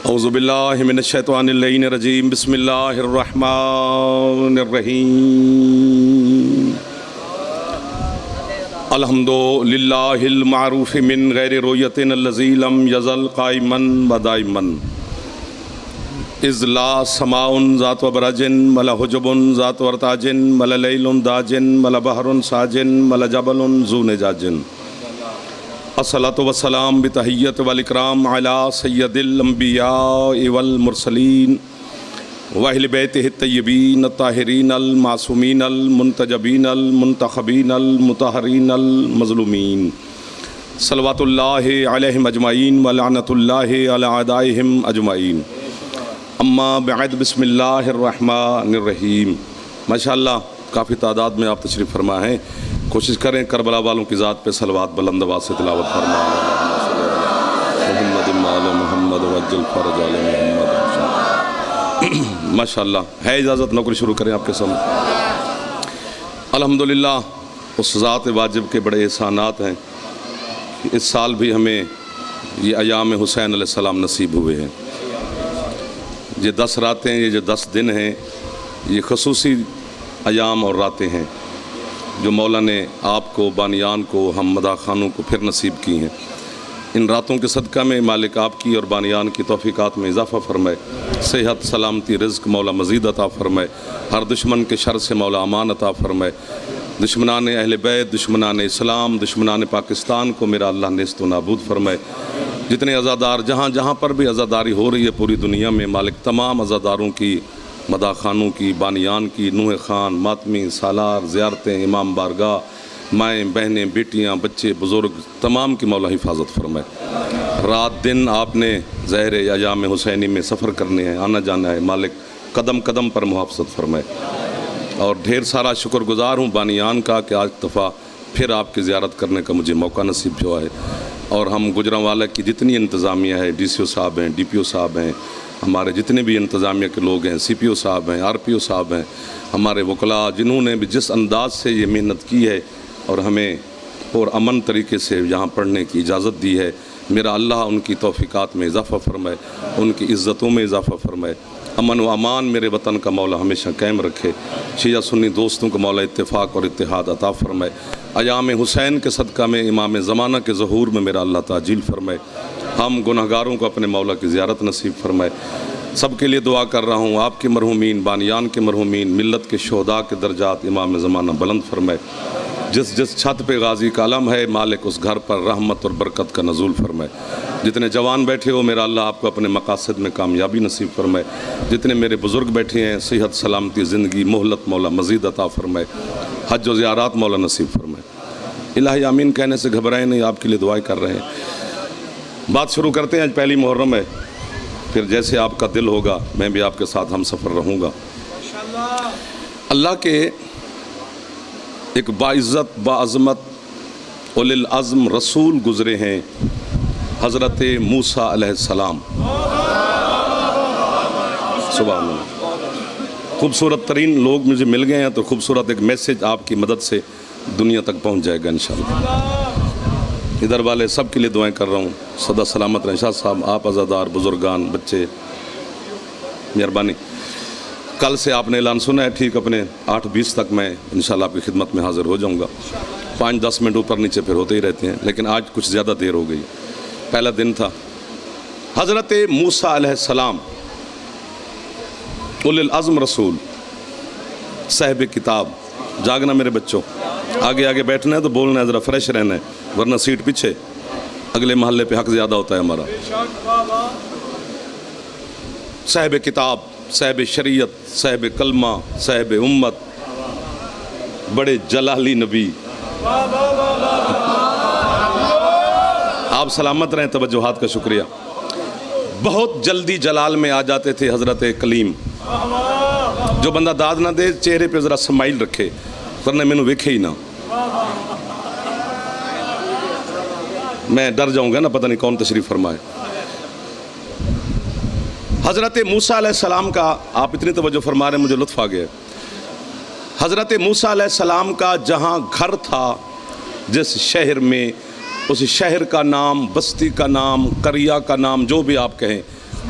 اعوذ باللہ من الشیطان اللعین الرجیم بسم اللہ الرحمن الرحیم الحمد للہ المعروف من غیر رویت الذی لم یزل قائما و دائما اذ لا سماء ذات برج ولا حجب ذات ارتاج ولا لیل داج ولا بحر ساج ولا جبل ذو نجاج الصلاۃ والسلام بتحیت والاکرام علی سید الانبیاء والمرسلین واہل بیتہ الطیبین الطاہرین المعصومین المنتجبین المنتخبین المطہرین المظلومین صلوات اللہ علیہم اجمعین ولعنۃ اللہ علی اعدائہم اجمعین اما بعد بسم اللہ الرحمن الرحیم۔ ماشاءاللہ کافی تعداد میں آپ تشریف فرما ہیں، کوشش کریں کربلا والوں کی ذات پہ صلوات بلند آواز سے تلاوت فرما محمد آل محمد وجل فرج آل محمد۔ ماشاءاللہ ہے اجازت نوکری شروع کریں آپ کے سامنے۔ الحمدللہ اس ذات واجب کے بڑے احسانات ہیں کہ اس سال بھی ہمیں یہ ایام حسین علیہ السلام نصیب ہوئے ہیں۔ یہ 10 راتیں، یہ جو 10 دن ہیں، یہ خصوصی ایام اور راتیں ہیں جو مولا نے آپ کو، بانیان کو، ہم مداح خانوں کو پھر نصیب کی ہیں۔ ان راتوں کے صدقہ میں مالک آپ کی اور بانیان کی توفیقات میں اضافہ فرمائے، صحت، سلامتی، رزق مولا مزید عطا فرمائے، ہر دشمن کے شر سے مولا امان عطا فرمائے، دشمنان اہل بیت، دشمنان اسلام، دشمنان پاکستان کو میرا اللہ نیست و نابود فرمائے۔ جتنے عزادار جہاں جہاں پر بھی عزاداری ہو رہی ہے پوری دنیا میں، مالک تمام عزاداروں کی، مداح خانوں کی، بانیان کی، نوح خان، ماتمی، سالار، زیارتیں، امام بارگاہ، مائیں، بہنیں، بیٹیاں، بچے، بزرگ، تمام کی مولا حفاظت فرمائے۔ رات دن آپ نے زہر ایام حسینی میں سفر کرنے ہیں، آنا جانا ہے، مالک قدم قدم پر محافظت فرمائے۔ اور ڈھیر سارا شکر گزار ہوں بانیان کا کہ آج دفعہ پھر آپ کی زیارت کرنے کا مجھے موقع نصیب ہوا ہے۔ اور ہم گجرانوالہ کی جتنی انتظامیہ ہے، ڈی سی او صاحب ہیں، ڈی پی او صاحب ہیں، ہمارے جتنے بھی انتظامیہ کے لوگ ہیں، سی پی او صاحب ہیں، آر پی او صاحب ہیں، ہمارے وکلاء، جنہوں نے بھی جس انداز سے یہ محنت کی ہے اور ہمیں اور امن طریقے سے یہاں پڑھنے کی اجازت دی ہے، میرا اللہ ان کی توفیقات میں اضافہ فرمائے، ان کی عزتوں میں اضافہ فرمائے، امن و امان میرے وطن کا مولا ہمیشہ قائم رکھے، شیعہ سنی دوستوں کو مولا اتفاق اور اتحاد عطا فرمائے، ایام حسین کے صدقہ میں امام زمانہ کے ظہور میں میرا اللہ تعجیل فرمائے، ہم گناہگاروں کو اپنے مولا کی زیارت نصیب فرمائے۔ سب کے لیے دعا کر رہا ہوں، آپ کے مرحومین، بانیان کے مرحومین، ملت کے شہداء کے درجات امام زمانہ بلند فرمائے۔ جس جس چھت پہ غازی کا علم ہے، مالک اس گھر پر رحمت اور برکت کا نزول فرمائے۔ جتنے جوان بیٹھے ہو، میرا اللہ آپ کو اپنے مقاصد میں کامیابی نصیب فرمائے۔ جتنے میرے بزرگ بیٹھے ہیں، صحت، سلامتی، زندگی، مہلت مولا مزید عطا فرمائے، حج و زیارات مولا نصیب فرمائے۔ الہی آمین کہنے سے گھبرائیں نہیں، آپ کے لیے دعائیں کر رہے ہیں۔ بات شروع کرتے ہیں۔ آج پہلی محرم ہے، پھر جیسے آپ کا دل ہوگا میں بھی آپ کے ساتھ ہم سفر رہوں گا۔ اللہ کے ایک باعزت، باعظمت، اولی العزم رسول گزرے ہیں، حضرت موسیٰ علیہ السلام۔ سبحان اللہ۔ خوبصورت ترین لوگ مجھے مل گئے ہیں، تو خوبصورت ایک میسیج آپ کی مدد سے دنیا تک پہنچ جائے گا انشاءاللہ۔ ادھر والے سب کے لیے دعائیں کر رہا ہوں، سدا سلامت رہیں۔ شاہ صاحب، آپ عزادار، بزرگان، بچے، مہربانی۔ کل سے آپ نے اعلان سنا ہے، ٹھیک اپنے 8:20 تک میں انشاءاللہ آپ کی خدمت میں حاضر ہو جاؤں گا۔ 5-10 منٹ اوپر نیچے پھر ہوتے ہی رہتے ہیں، لیکن آج کچھ زیادہ دیر ہو گئی۔ پہلا دن تھا۔ حضرت موسیٰ علیہ السلام، اولی العزم رسول، صاحب کتاب۔ جاگنا میرے بچوں، آگے آگے بیٹھنا ہے تو بولنا ہے، ذرا فریش رہنا ہے، ورنہ سیٹ پیچھے، اگلے محلے پہ حق زیادہ ہوتا ہے ہمارا۔ صاحب کتاب، صاحب شریعت، صاحب کلمہ، صاحب امت، بڑے جلالی نبی۔ آپ سلامت رہیں، توجہات کا شکریہ۔ بہت جلدی جلال میں آ جاتے تھے حضرت کلیم۔ جو بندہ داد نہ دے، چہرے پہ ذرا سمائل رکھے، ورنہ میں نے ویکھے ہی نہ، میں ڈر جاؤں گا نا، پتہ نہیں کون تشریف فرمائے۔ حضرت موسیٰ علیہ السلام کا آپ اتنی توجہ فرما رہے ہیں، مجھے لطف آ گیا۔ حضرت موسیٰ علیہ السلام کا جہاں گھر تھا، جس شہر میں، اس شہر کا نام، بستی کا نام، قریہ کا نام، جو بھی آپ کہیں،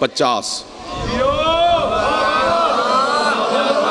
50।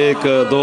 1 2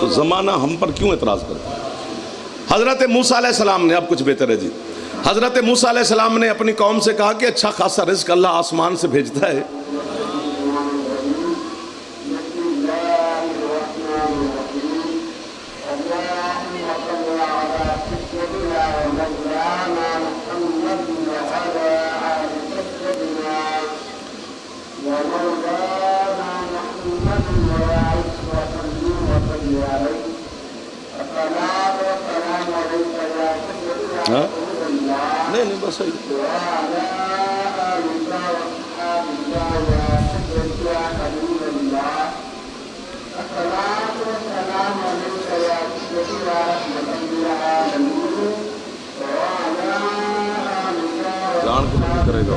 تو زمانہ ہم پر کیوں اعتراض کرتا ہے؟ حضرت موسیٰ علیہ السلام نے، اب کچھ بہتر ہے جی، حضرت موسیٰ علیہ السلام نے اپنی قوم سے کہا کہ اچھا خاصا رزق اللہ آسمان سے بھیجتا ہے، نہیں بس جان کو نہیں کرے گا.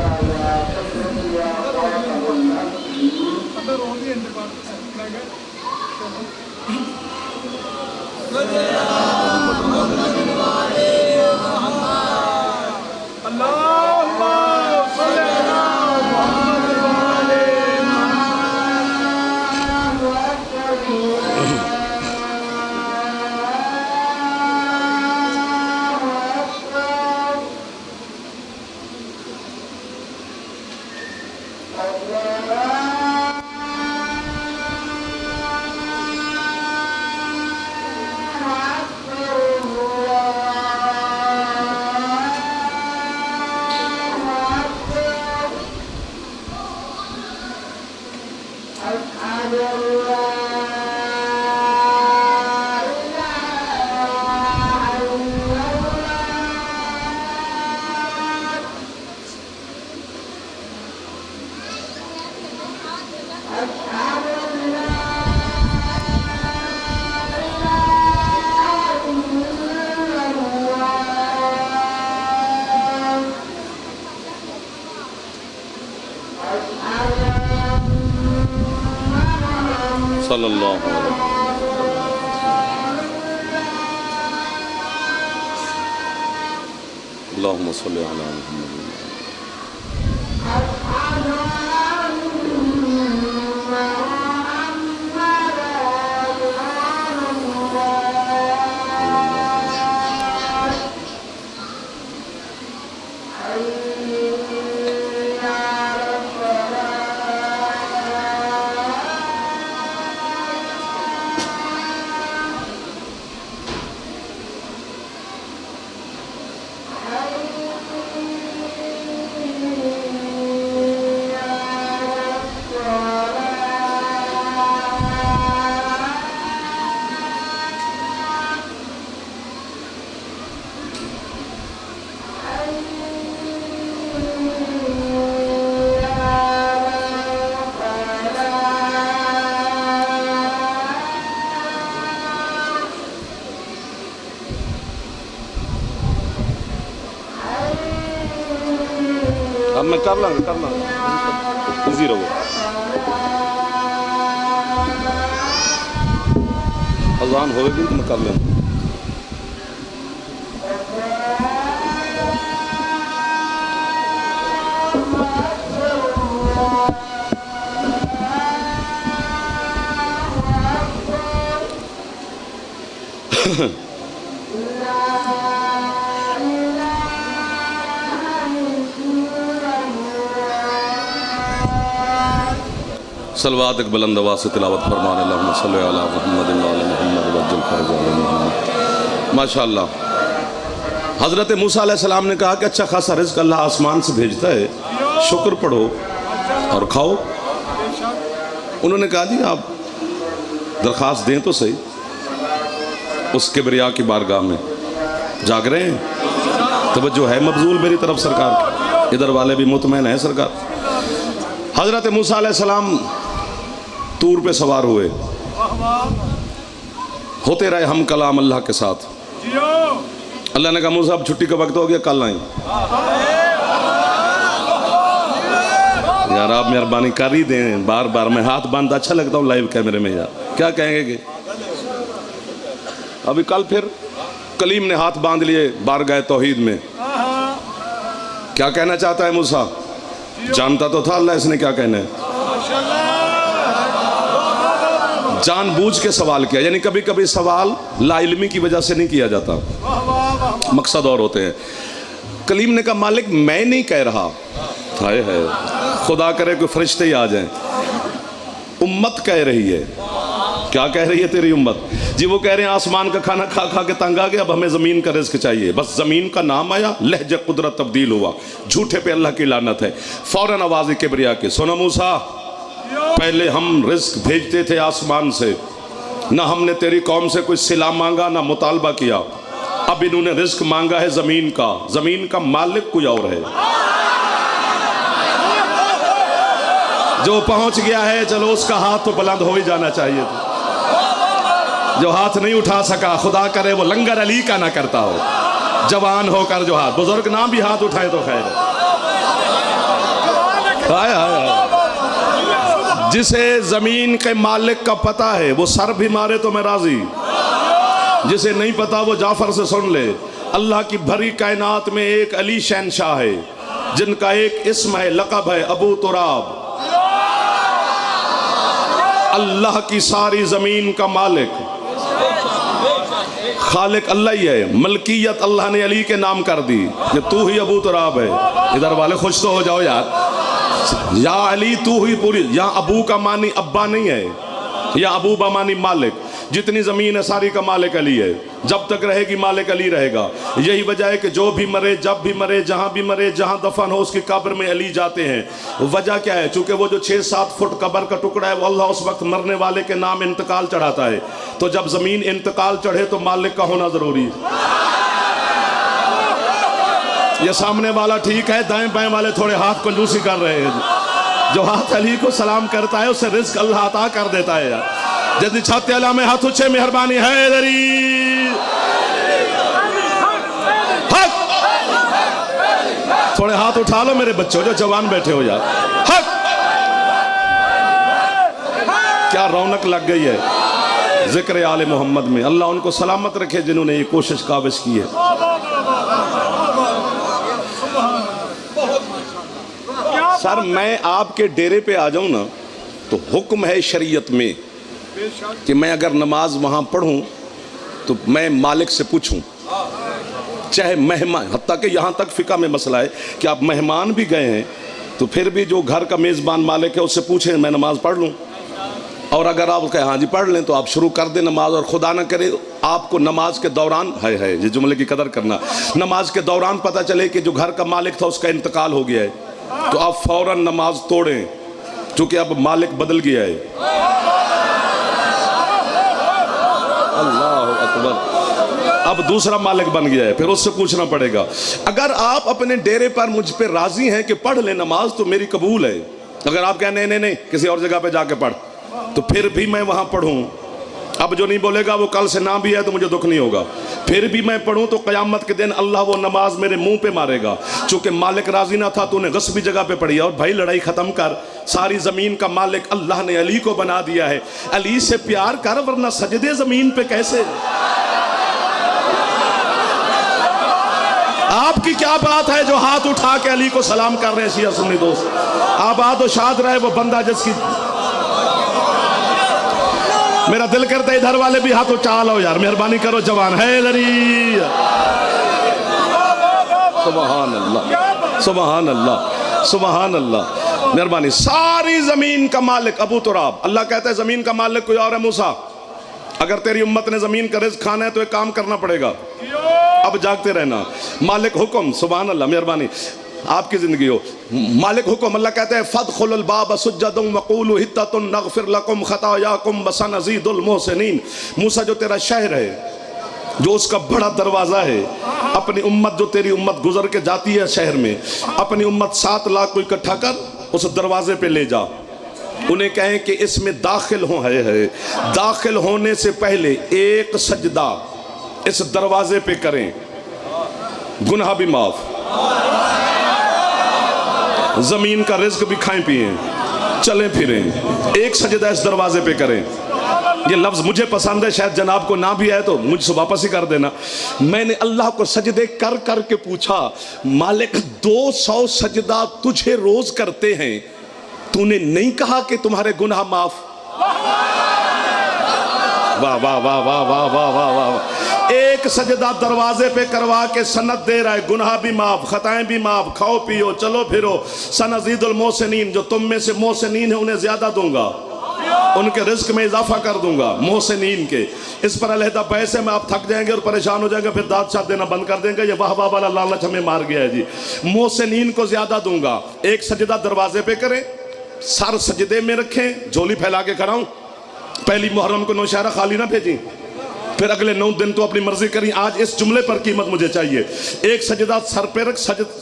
صلی اللہ علیہ وسلم. اللہم صلی علی محمد. اب میں کر لوں گا ایزی رہو. اذان ہوئے گی تو میں کر لوں گا. صلوات ایک بلند آواز سے تلاوت فرمان. اللہم صلی علی محمد وعلی محمد وعجل فرج علی محمد. ماشاءاللہ. حضرت موسیٰ علیہ السلام نے کہا کہ اچھا خاصا رزق اللہ آسمان سے بھیجتا ہے، شکر پڑھو اور کھاؤ. انہوں نے کہا جی آپ درخواست دیں تو صحیح. اس کبریا کی بارگاہ میں جاگ رہے ہیں، توجہ ہے مبذول میری طرف سرکار، ادھر والے بھی مطمئن ہیں سرکار. حضرت موسیٰ علیہ السلام طور پہ سوار ہوئے، ہوتے رہے ہم کلام اللہ کے ساتھ. اللہ نے کہا موسیٰ اب چھٹی کا وقت ہو گیا، کل آئیں. یار آپ مہربانی کر ہی دیں، بار بار میں ہاتھ باندھتا اچھا لگتا ہوں لائیو کیمرے میں. یار کیا کہیں گے کہ ابھی کل پھر کلیم نے ہاتھ باندھ لیے بارگاہ توحید میں. کیا کہنا چاہتا ہے موسیٰ؟ جانتا تو تھا اللہ اس نے کیا کہنا ہے. جان بوجھ کے سوال کیا، یعنی کبھی کبھی سوال لا علمی کی وجہ سے نہیں کیا جاتا، مقصد اور ہوتے ہیں۔ کلیم نے کہا مالک میں نہیں کہہ رہا، ہائے ہائے خدا کرے کوئی فرشتے ہی آ جائیں، امت کہہ رہی ہے۔ کیا کہہ رہی ہے تیری امت؟ جی وہ کہہ رہے ہیں آسمان کا کھانا کھا کھا کے تنگ آ گیا، اب ہمیں زمین کا رزق چاہیے، بس زمین کا نام آیا لہجہ قدرت تبدیل ہوا، جھوٹے پہ اللہ کی لعنت ہے۔ فوراً آواز کبریا کے، سنو موسیٰ پہلے ہم رزق بھیجتے تھے آسمان سے، نہ ہم نے تیری قوم سے کوئی صلہ مانگا نہ مطالبہ کیا، اب انہوں نے رزق مانگا ہے زمین کا، زمین کا مالک کوئی اور ہے، جو پہنچ گیا ہے چلو اس کا ہاتھ تو بلند ہو ہی جانا چاہیے تھا، جو ہاتھ نہیں اٹھا سکا خدا کرے وہ لنگر علی کا نہ کرتا ہو، جوان ہو کر جو ہاتھ، بزرگ نہ بھی ہاتھ اٹھائے تو خیر ہے۔ جسے زمین کے مالک کا پتہ ہے وہ سر بھی مارے تو میں راضی، جسے نہیں پتا وہ جعفر سے سن لے۔ اللہ کی بھری کائنات میں ایک علی شہنشاہ ہے جن کا ایک اسم ہے، لقب ہے ابو تراب، اللہ کی ساری زمین کا مالک خالق اللہ ہی ہے، ملکیت اللہ نے علی کے نام کر دی کہ تو ہی ابو تراب ہے۔ ادھر والے خوش تو ہو جاؤ یار، یا علی تو ہی پوری، یہاں ابو کا معنی ابا نہیں ہے، یا ابو با معنی مالک، جتنی زمین ہے ساری کا مالک علی ہے، جب تک رہے گی مالک علی رہے گا۔ یہی وجہ ہے کہ جو بھی مرے جب بھی مرے جہاں بھی مرے جہاں دفن ہو اس کی قبر میں علی جاتے ہیں۔ وجہ کیا ہے؟ چونکہ وہ جو 6-7 فٹ قبر کا ٹکڑا ہے وہ اللہ اس وقت مرنے والے کے نام انتقال چڑھاتا ہے، تو جب زمین انتقال چڑھے تو مالک کا ہونا ضروری ہے۔ یہ سامنے والا ٹھیک ہے، دائیں بائیں والے تھوڑے ہاتھ کنجوسی کر رہے ہیں، جو ہاتھ علی کو سلام کرتا ہے اسے رزق اللہ عطا کر دیتا ہے یار۔ جدی چھاتے اللہ میں ہاتھ اچھے، مہربانی حیدری حق، تھوڑے ہاتھ اٹھا لو میرے بچوں جو جوان بیٹھے ہو یار، حق۔ کیا رونق لگ گئی ہے ذکر آل محمد میں، اللہ ان کو سلامت رکھے جنہوں نے یہ کوشش کاوش کی ہے۔ سر میں آپ کے ڈیرے پہ آ جاؤں نا تو حکم ہے شریعت میں کہ میں اگر نماز وہاں پڑھوں تو میں مالک سے پوچھوں، چاہے مہمان، حتیٰ کہ یہاں تک فقہ میں مسئلہ ہے کہ آپ مہمان بھی گئے ہیں تو پھر بھی جو گھر کا میزبان مالک ہے اس سے پوچھیں میں نماز پڑھ لوں، اور اگر آپ کہیں ہاں جی پڑھ لیں تو آپ شروع کر دیں نماز، اور خدا نہ کرے آپ کو نماز کے دوران ہے یہ جملے کی قدر کرنا، نماز کے دوران پتہ چلے کہ جو گھر کا مالک تھا اس کا انتقال ہو گیا ہے تو آپ فوراً نماز توڑیں، چونکہ اب مالک بدل گیا ہے۔ اللہ اکبر، اب دوسرا مالک بن گیا ہے، پھر اس سے پوچھنا پڑے گا۔ اگر آپ اپنے ڈیرے پر مجھ پہ راضی ہیں کہ پڑھ لیں نماز تو میری قبول ہے، اگر آپ کہیں نہیں کسی اور جگہ پہ جا کے پڑھ تو پھر بھی میں وہاں پڑھوں۔ اب جو نہیں بولے گا وہ کل سے نہ بھی ہے تو مجھے دکھ نہیں ہوگا، پھر بھی میں پڑھوں تو قیامت کے دن اللہ وہ نماز میرے منہ پہ مارے گا، چونکہ مالک راضی نہ تھا تو نے غصبی جگہ پہ پڑھی۔ اور بھائی لڑائی ختم کر، ساری زمین کا مالک اللہ نے علی کو بنا دیا ہے، علی سے پیار کر ورنہ سجدے زمین پہ کیسے؟ آپ کی کیا بات ہے جو ہاتھ اٹھا کے علی کو سلام کر رہے ہیں شیعہ سنی دوست؟ آباد و شاد رہے وہ بندہ جس کی، میرا دل کرتا ہے ادھر والے بھی ہاتھ اٹھا لو یار، مہربانی کرو جوان حیدری، سبحان اللہ سبحان اللہ سبحان اللہ، مہربانی۔ ساری زمین کا مالک ابو تراب، اللہ کہتا ہے زمین کا مالک کوئی اور ہے موسیٰ، اگر تیری امت نے زمین کا رزق کھانا ہے تو ایک کام کرنا پڑے گا، اب جاگتے رہنا۔ مالک حکم، سبحان اللہ، مہربانی آپ کی زندگی ہو۔ مالک حکم، اللہ کہتے ہیں فَادْخُلُوا الْبَابَ سُجَّدًا وَقُولُوا حِطَّةٌ نَغْفِرْ لَكُمْ خَطَايَاكُمْ وَسَنَزِيدُ الْمُحْسِنِينَ۔ موسیٰ جو تیرا شہر ہے، جو اس کا بڑا دروازہ ہے، اپنی امت جو تیری امت گزر کے جاتی ہے شہر میں، اپنی امت 7 لاکھ کو اکٹھا کر اس دروازے پہ لے جا، انہیں کہیں کہ اس میں داخل ہوں، داخل ہونے سے پہلے ایک سجدہ اس دروازے پہ کریں، گناہ بھی معاف، زمین کا رزق بھی کھائیں پیئیں، چلیں پھریں، ایک سجدہ اس دروازے پہ کریں۔ یہ لفظ مجھے پسند ہے، شاید جناب کو نہ بھی ہے تو مجھ سے واپس ہی کر دینا۔ میں نے اللہ کو سجدے کر کر کے پوچھا، مالک 200 سجدہ تجھے روز کرتے ہیں، تو نے نہیں کہا کہ تمہارے گناہ معاف؟ واہ واہ واہ واہ واہ واہ واہ واہ. ایک سجدہ دروازے پہ کروا کے سند دے رہا ہے, گناہ بھی معاف, خطائیں بھی معاف, کھاؤ پیو چلو پھرو. سنزید المحسنین, جو تم میں سے محسنین ہیں انہیں زیادہ دوں گا, ان کے رزق میں اضافہ کر دوں گا. محسنین کے اس پر علیحدہ پیسے میں آپ تھک جائیں گے اور پریشان ہو جائیں گے, پھر داد شاد دینا بند کر دیں گے. یہ واہ واہ والا لالچ ہمیں مار گیا ہے جی. محسنین کو زیادہ دوں گا. ایک سجدہ دروازے پہ کریں, سر سجدے میں رکھیں, جھولی پھیلا کے کھڑا ہوں. پہلی محرم کو نوشہرہ خالی نہ بھیجیں, پھر اگلے 9 دن تو اپنی مرضی کریں. آج اس جملے پر قیمت مجھے چاہیے. ایک سجدہ سر پہ رکھ,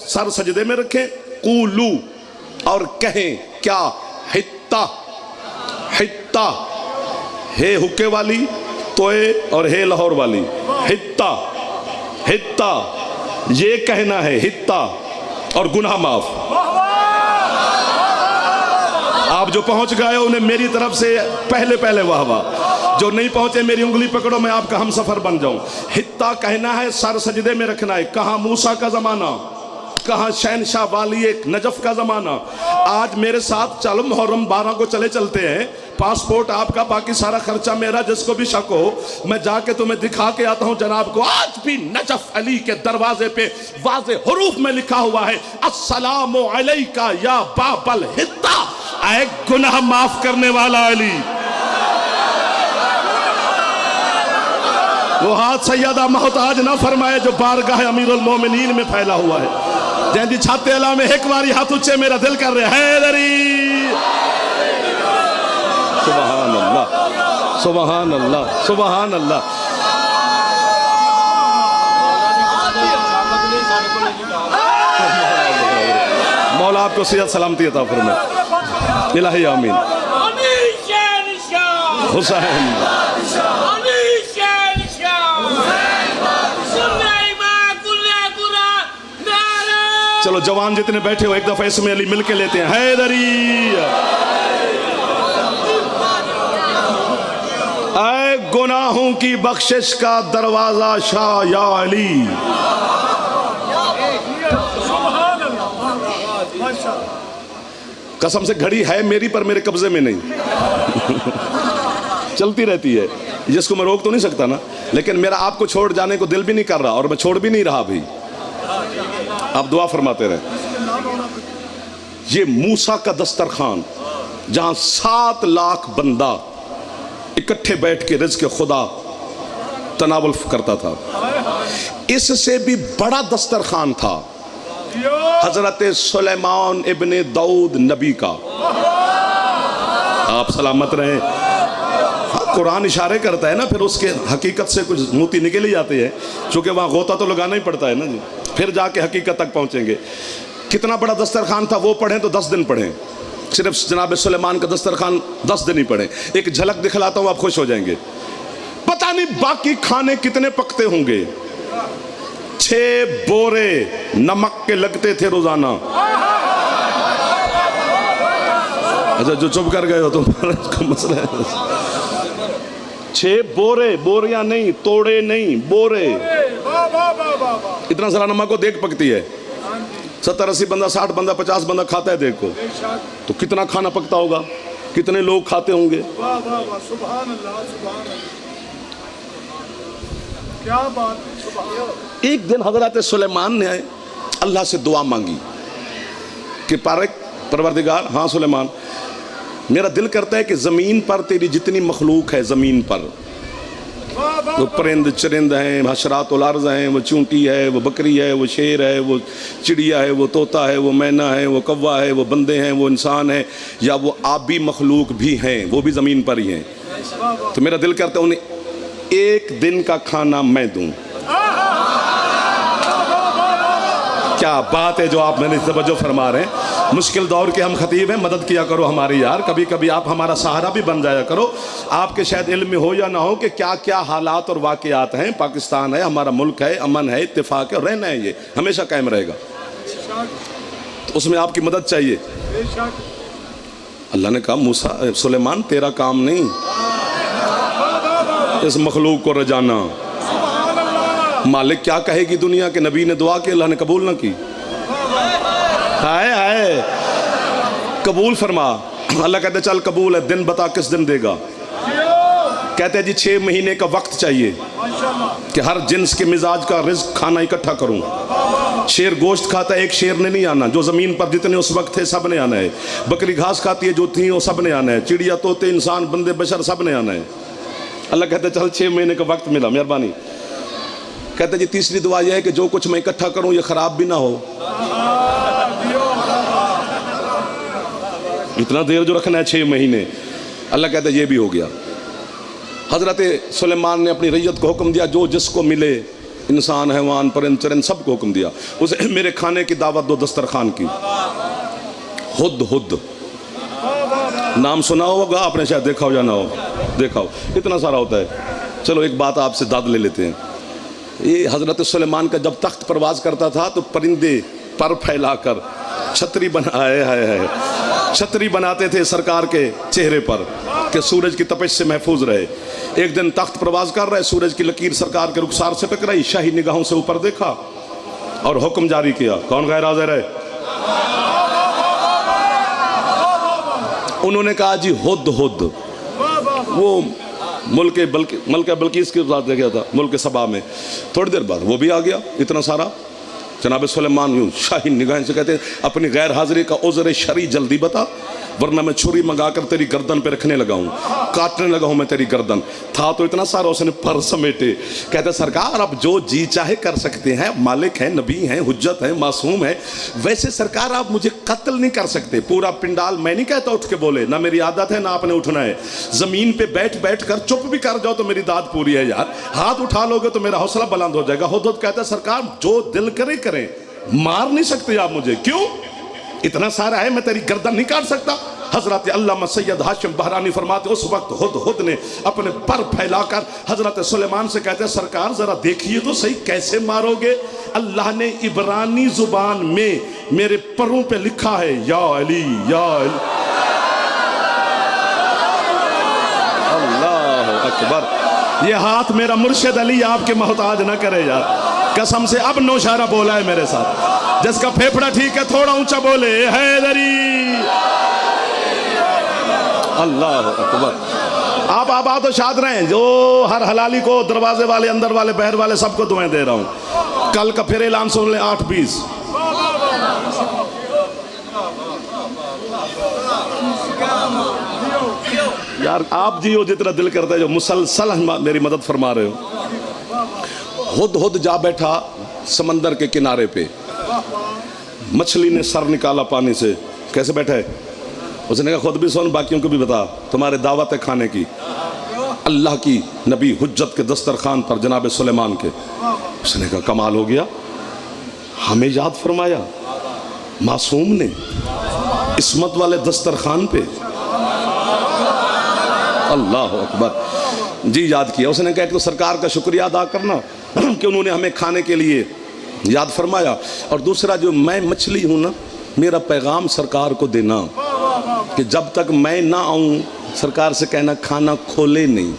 سر سجدے میں رکھیں. قولو, اور کہیں کیا, حتہ, حتہ, ہے حکے والی توئے اور ہے لاہور والی. حتہ, حتہ, یہ کہنا ہے حتہ, اور گناہ معاف. آپ جو پہنچ گئے ہو انہیں میری طرف سے پہلے واہ واہ. جو نہیں پہنچے میری انگلی پکڑو, میں آپ کا ہم سفر بن جاؤں. حتہ کہنا ہے, سر سجدے میں رکھنا ہے. کہاں موسیٰ کا زمانہ, کہاں شہنشاہ والی ایک نجف کا زمانہ. آج میرے ساتھ چلو محرم 12 کو چلتے ہیں. پاسپورٹ آپ کا, باقی سارا خرچہ میرا. جس کو بھی شک ہو میں جا کے تمہیں دکھا کے آتا ہوں جناب کو. آج بھی نجف علی کے دروازے پہ واضح حروف میں لکھا ہوا ہے, السلام علیکہ یا باب الحتہ, اے گناہ معاف کرنے والا علی. وہ ہاتھ سیدہ محتاج نہ فرمائے جو بارگاہ امیر المومنین میں پھیلا ہوا ہے. جہاں جی چھاتے اللہ میں ایک باری ہاتھ اچھے, میرا دل کر رہے حیدری. سبحان اللہ, سبحان اللہ, سبحان اللہ. مولا آپ کو صحت سلامتی عطا فرمائے. الہی آمین. حسین, چلو جوان جتنے بیٹھے ہو ایک دفعہ اسم علی مل کے لیتے ہیں. حیدری. اے گناہوں کی بخشش کا دروازہ شاہ یا علی. قسم سے گھڑی ہے میری پر میرے قبضے میں نہیں, چلتی رہتی ہے. جس کو میں روک تو نہیں سکتا نا, لیکن میرا آپ کو چھوڑ جانے کو دل بھی نہیں کر رہا, اور میں چھوڑ بھی نہیں رہا بھی. آپ دعا فرماتے رہے. یہ موسیٰ کا دسترخوان جہاں 7 لاکھ بندہ اکٹھے بیٹھ کے رزق خدا تناول کرتا تھا, اس سے بھی بڑا دسترخوان تھا حضرت سلیمان ابن داؤد نبی کا. آپ سلامت رہیں. قرآن اشارے کرتا ہے نا, پھر اس کے حقیقت سے کچھ موتی نکل ہی جاتے ہیں, چونکہ وہاں غوطہ تو لگانا ہی پڑتا ہے نا جی, پھر جا کے حقیقت تک پہنچیں گے. کتنا بڑا دسترخوان تھا, وہ پڑھیں تو 10 دن پڑھیں. صرف جناب سلیمان کا دسترخوان 10 دن ہی پڑھیں. ایک جھلک دکھلاتا ہوں, آپ خوش ہو جائیں گے. پتہ نہیں باقی کھانے کتنے پکتے ہوں گے. 6 بورے نمک کے لگتے تھے روزانہ. اچھا جو چپ کر گئے ہو تمہارا مسئلہ ہے. 6 بورے, بوریاں نہیں, توڑے نہیں, بورے. اتنا سارا نمک کو دیکھ پکتی ہے. 70-80 بندہ, 60 بندہ, 50 بندہ کھاتا ہے دیکھ کو, تو کتنا کھانا پکتا ہوگا, کتنے لوگ کھاتے ہوں گے. ایک دن حضرت سلیمان نے اللہ سے دعا مانگی کہ پروردگار, ہاں سلیمان, میرا دل کرتا ہے کہ زمین پر تیری جتنی مخلوق ہے, زمین پر وہ پرند چرند ہیں, حشرات الارض ہیں, وہ چونٹی ہے, وہ بکری ہے, وہ شیر ہے, وہ چڑیا ہے, وہ طوطا ہے, وہ مینا ہے, وہ کوا ہے, وہ بندے ہیں, وہ انسان ہیں, یا وہ آبی مخلوق بھی ہیں, وہ بھی زمین پر ہی ہیں. تو میرا دل کرتا ہے انہیں ایک دن کا کھانا میں دوں. کیا بات ہے جو آپ میں نے توجہ فرما رہے ہیں. مشکل دور کے ہم خطیب ہیں, مدد کیا کرو ہماری یار. کبھی کبھی آپ ہمارا سہارا بھی بن جایا کرو. آپ کے شاید علم میں ہو یا نہ ہو کہ کیا کیا حالات اور واقعات ہیں. پاکستان ہے, ہمارا ملک ہے, امن ہے, اتفاق ہے, اور رہنا ہے, یہ ہمیشہ قائم رہے گا. تو اس میں آپ کی مدد چاہیے. اللہ نے کہا موسیٰ, سلیمان تیرا کام نہیں اس مخلوق کو رجانا. مالک کیا کہے گی دنیا کے, نبی نے دعا کی, اللہ نے قبول نہ کی. ہائے ہائے, قبول فرما. اللہ کہتے چل قبول ہے, دن بتا کس دن دے گا. کہتے ہیں جی 6 مہینے کا وقت چاہیے کہ ہر جنس کے مزاج کا رزق کھانا اکٹھا کروں. شیر گوشت کھاتا ہے، ایک شیر نے نہیں آنا. جو زمین پر جتنے اس وقت تھے سب نے آنا ہے. بکری گھاس کھاتی ہے جو تھیں وہ سب نے آنا ہے. چڑیا طوطے انسان بندے بشر سب نے آنا ہے. اللہ کہتے چل 6 مہینے کا وقت ملا، مہربانی. کہتے جی تیسری دعا یہ ہے کہ جو کچھ میں اکٹھا کروں یہ خراب بھی نہ ہو. اتنا دیر جو رکھنا ہے 6 مہینے. اللہ کہتا ہے یہ بھی ہو گیا. حضرت سلیمان نے اپنی رعیت کو حکم دیا جو جس کو ملے، انسان حیوان پرند چرند سب کو حکم دیا اسے میرے کھانے کی دعوت دو دسترخوان کی. ہد ہد نام سنا ہوگا آپ نے، شاید دیکھا ہو یا نہ ہو. دیکھا ہو، اتنا سارا ہوتا ہے. چلو ایک بات آپ سے داد لے لیتے ہیں. یہ حضرت سلیمان کا جب تخت پرواز کرتا تھا تو پرندے پر پھیلا کر چھتری چھتری بناتے تھے سرکار کے چہرے پر کہ سورج کی تپش سے محفوظ رہے. ایک دن تخت پرواز کر رہے، سورج کی لکیر سرکار کے رخسار سے ٹکرائی. شاہی نگاہوں سے اوپر دیکھا اور حکم جاری کیا. کون غیر حاضر ہے؟ انہوں نے کہا جی ہد ہد. وہ ملک بلقیس کے ساتھ گیا تھا، ملک سبا میں. تھوڑی دیر بعد وہ بھی آ گیا. اتنا سارا جناب سلیمان یوں شاہی نگاہیں سے کہتے ہیں اپنی غیر حاضری کا عذر شرعی جلدی بتا ورنہ میں چھری منگا کر تیری گردن پہ رکھنے لگا ہوں، کاٹنے لگا ہوں میں تیری گردن. تھا تو اتنا سارا اس نے پر سمیٹے. کہتے سرکار آپ جو جی چاہے کر سکتے ہیں، مالک ہیں، نبی ہیں، حجت ہیں، معصوم ہیں. ویسے سرکار آپ مجھے قتل نہیں کر سکتے. پورا پنڈال میں نہیں کہتا اٹھ کے بولے، نہ میری عادت ہے نہ آپ نے اٹھنا ہے. زمین پہ بیٹھ کر چپ بھی کر جاؤ تو میری داد پوری ہے یار. ہاتھ اٹھا لو گے تو میرا حوصلہ بلند ہو جائے گا. ہد کہتا ہے سرکار جو دل کریں، مار نہیں سکتے آپ مجھے. کیوں؟ اتنا سارا ہے میں تیری گردن نہیں کاٹ سکتا. حضرت علامہ سید ہاشم بہرانی فرماتے اس وقت ہد نے اپنے پر پھیلا کر حضرت سلیمان سے کہتے ہیں سرکار ذرا دیکھیے تو صحیح کیسے مارو گے. اللہ نے عبرانی زبان میں میرے پروں پہ لکھا ہے یا علی یا علی. اللہ اکبر. یہ ہاتھ میرا مرشد علی آپ کے محتاج نہ کرے یار. قسم سے اب نوشارہ بولا ہے میرے ساتھ. جس کا پھیپڑا ٹھیک ہے تھوڑا اونچا بولے حیدری. اللہ اکبر. آپ آباد و شاد رہیں. جو ہر حلالی کو دروازے والے اندر والے بہر والے سب کو دعائیں دے رہا ہوں. کل کا پھر اعلان سن لیں 8:20. یار آپ جیو جتنا دل کرتا ہے جو مسلسل میری مدد فرما رہے ہو. ہد جا بیٹھا سمندر کے کنارے پہ. مچھلی نے سر نکالا پانی سے. کیسے بیٹھا ہے؟ اس نے کہا خود بھی سن باقیوں کو بھی بتا، تمہارے دعوت ہے کھانے کی اللہ کی نبی حجت کے دسترخوان پر جناب سلیمان کے. اس نے کہا کمال ہو گیا، ہمیں یاد فرمایا معصوم نے عصمت والے دسترخوان پہ. اللہ اکبر. جی یاد کیا. اس نے کہا کہ تو سرکار کا شکریہ ادا کرنا کہ انہوں نے ہمیں کھانے کے لیے یاد فرمایا، اور دوسرا جو میں مچھلی ہوں نا میرا پیغام سرکار کو دینا کہ جب تک میں نہ آؤں سرکار سے کہنا کھانا کھولے نہیں.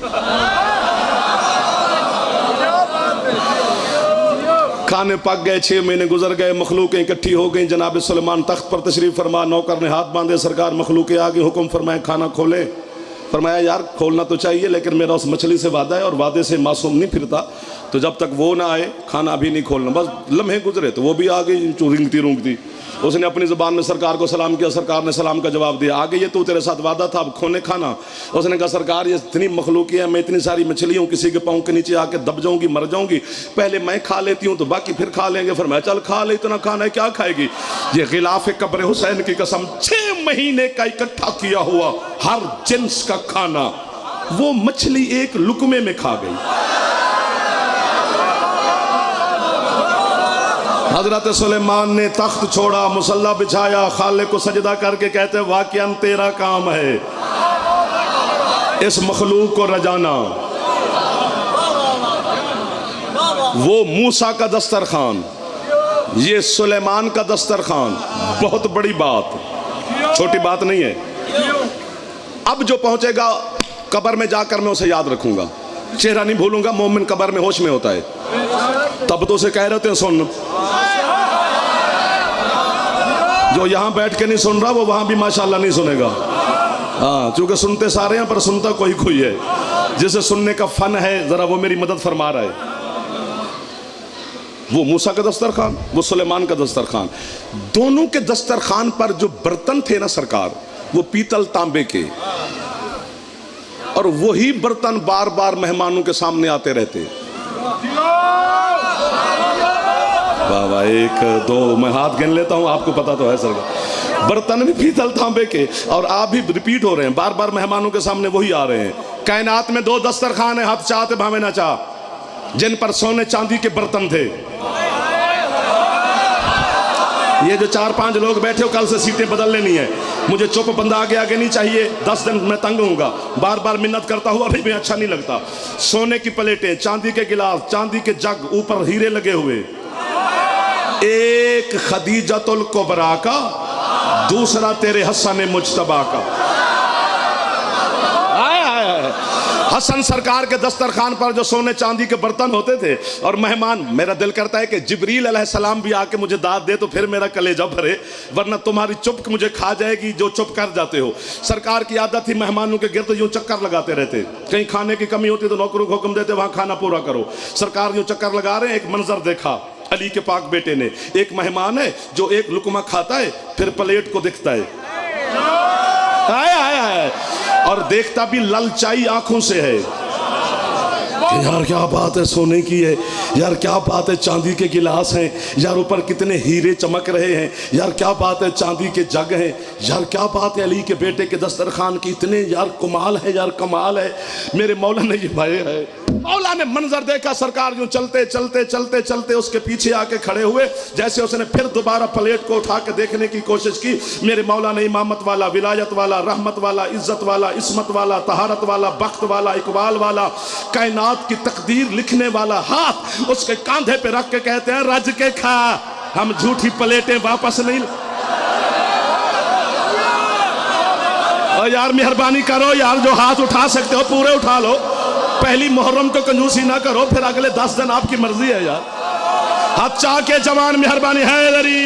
کھانے پک گئے، 6 مہینے گزر گئے، مخلوقیں اکٹھی ہو گئیں. جناب سلیمان تخت پر تشریف فرما، نوکر نے ہاتھ باندھے، سرکار مخلوقیں آگے حکم فرمائے کھانا کھولے. فرمایا یار کھولنا تو چاہیے لیکن میرا اس مچھلی سے وعدہ ہے اور وعدے سے معصوم نہیں پھرتا، تو جب تک وہ نہ آئے کھانا ابھی نہیں کھولنا. بس لمحے گزرے تو وہ بھی آ گئی رونگتی. اس نے اپنی زبان میں سرکار کو سلام کیا، سرکار نے سلام کا جواب دیا. آگے یہ تو تیرے ساتھ وعدہ تھا اب کھونے کھانا. اس نے کہا سرکار یہ اتنی مخلوقی ہے، میں اتنی ساری مچھلی ہوں، کسی کے پاؤں کے نیچے آ کے دب جاؤں گی مر جاؤں گی، پہلے میں کھا لیتی ہوں تو باقی پھر کھا لیں گے. فرمایا چل کھا لے، اتنا کھانا ہے کیا کھائے گی. یہ غلاف قبر حسین کی قسم 6 مہینے کا اکٹھا کیا ہوا ہر جنس کا کھانا وہ مچھلی ایک لقمے میں کھا گئی. حضرت سلیمان نے تخت چھوڑا، مصلی بچھایا، خالق کو سجدہ کر کے کہتے واقعاً تیرا کام ہے اس مخلوق کو رجانا. وہ موسیٰ کا دسترخوان، یہ سلیمان کا دسترخوان، بہت بڑی بات، چھوٹی بات نہیں ہے. اب جو پہنچے گا قبر میں جا کر میں اسے یاد رکھوں گا، چہرہ نہیں بھولوں گا. مومن قبر میں ہوش میں ہوتا ہے. تب تو اسے کہہ رہے تھے سن. جو یہاں بیٹھ کے نہیں سن رہا وہ وہاں بھی ماشاءاللہ نہیں سنے گا. ہاں چونکہ سنتے سارے ہیں پر سنتا کوئی ہے. جسے سننے کا فن ہے ذرا وہ میری مدد فرما رہا ہے. وہ موسیٰ کا دسترخوان، وہ سلیمان کا دسترخوان، دونوں کے دسترخوان پر جو برتن تھے نا سرکار، وہ پیتل تانبے کے، اور وہی برتن بار بار مہمانوں کے سامنے آتے رہتے. بابا 1 2 میں ہاتھ گن لیتا ہوں، آپ کو پتا تو ہے سرکار. برتن بھی پیتل تانبے کے اور آپ بھی ریپیٹ ہو رہے ہیں، بار بار مہمانوں کے سامنے وہی آ رہے ہیں. کائنات میں 2 دسترخوان ہیں، ہاتھ چاہتے بھاوے نہ چاہ، جن پر سونے چاندی کے برتن تھے. یہ جو 4-5 لوگ بیٹھے ہو، کل سے سیٹیں بدل لینی ہے. مجھے چپ بندہ آگے نہیں چاہیے، 10 دن میں تنگ ہوں گا، بار بار منت کرتا ہوں، ابھی میں اچھا نہیں لگتا. سونے کی پلیٹیں، چاندی کے گلاس، چاندی کے جگ، اوپر ہیرے لگے ہوئے. ایک خدیجۃ الکبریٰ کا، دوسرا تیرے حسن مجتبیٰ کا. حسن سرکار کے دسترخوان پر جو سونے چاندی کے برتن ہوتے تھے اور مہمان، میرا دل کرتا ہے کہ جبریل علیہ السلام بھی آ کے مجھے داد دے تو پھر میرا کلیجہ بھرے، ورنہ تمہاری چپ مجھے کھا جائے گی جو چپ کر جاتے ہو. سرکار کی عادت تھی مہمانوں کے گرد یوں چکر لگاتے رہتے، کہیں کھانے کی کمی ہوتی تو نوکروں کو حکم دیتے وہاں کھانا پورا کرو. سرکار یوں چکر لگا رہے ہیں، ایک منظر دیکھا علی کے پاک بیٹے نے. ایک مہمان ہے جو ایک لقمہ کھاتا ہے پھر پلیٹ کو دکھتا ہے، اور دیکھتا بھی للچائی آنکھوں سے ہے. یار کیا بات ہے سونے کی ہے، یار کیا بات ہے چاندی کے گلاس ہیں، یار اوپر کتنے ہیرے چمک رہے ہیں، یار کیا بات ہے چاندی کے جگ ہیں، یار کیا بات ہے علی کے بیٹے کے دسترخوان کی اتنے، یار کمال ہے، یار کمال ہے. میرے مولا نے یہ بھائی ہے، مولا نے منظر دیکھا. سرکار جو چلتے چلتے چلتے چلتے اس کے پیچھے آ کے کھڑے ہوئے. جیسے اس نے پھر دوبارہ پلیٹ کو اٹھا کے دیکھنے کی کوشش کی، میرے مولا نے امامت والا، ولایت والا، رحمت والا، عزت والا، عصمت والا، طہارت والا، بخت والا، اقبال والا، کائنات کی تقدیر لکھنے والا ہاتھ اس کے کاندھے پہ رکھ کے کہتے ہیں رج کے کھا، ہم جھوٹی پلیٹیں واپس نہیں. اور یار مہربانی کرو یار، جو ہاتھ اٹھا سکتے ہو پورے اٹھا لو. پہلی محرم کو کنجوسی نہ کرو، پھر اگلے 10 دن آپ کی مرضی ہے یار. ہاتھ چاہ کے جوان مہربانی حیدری.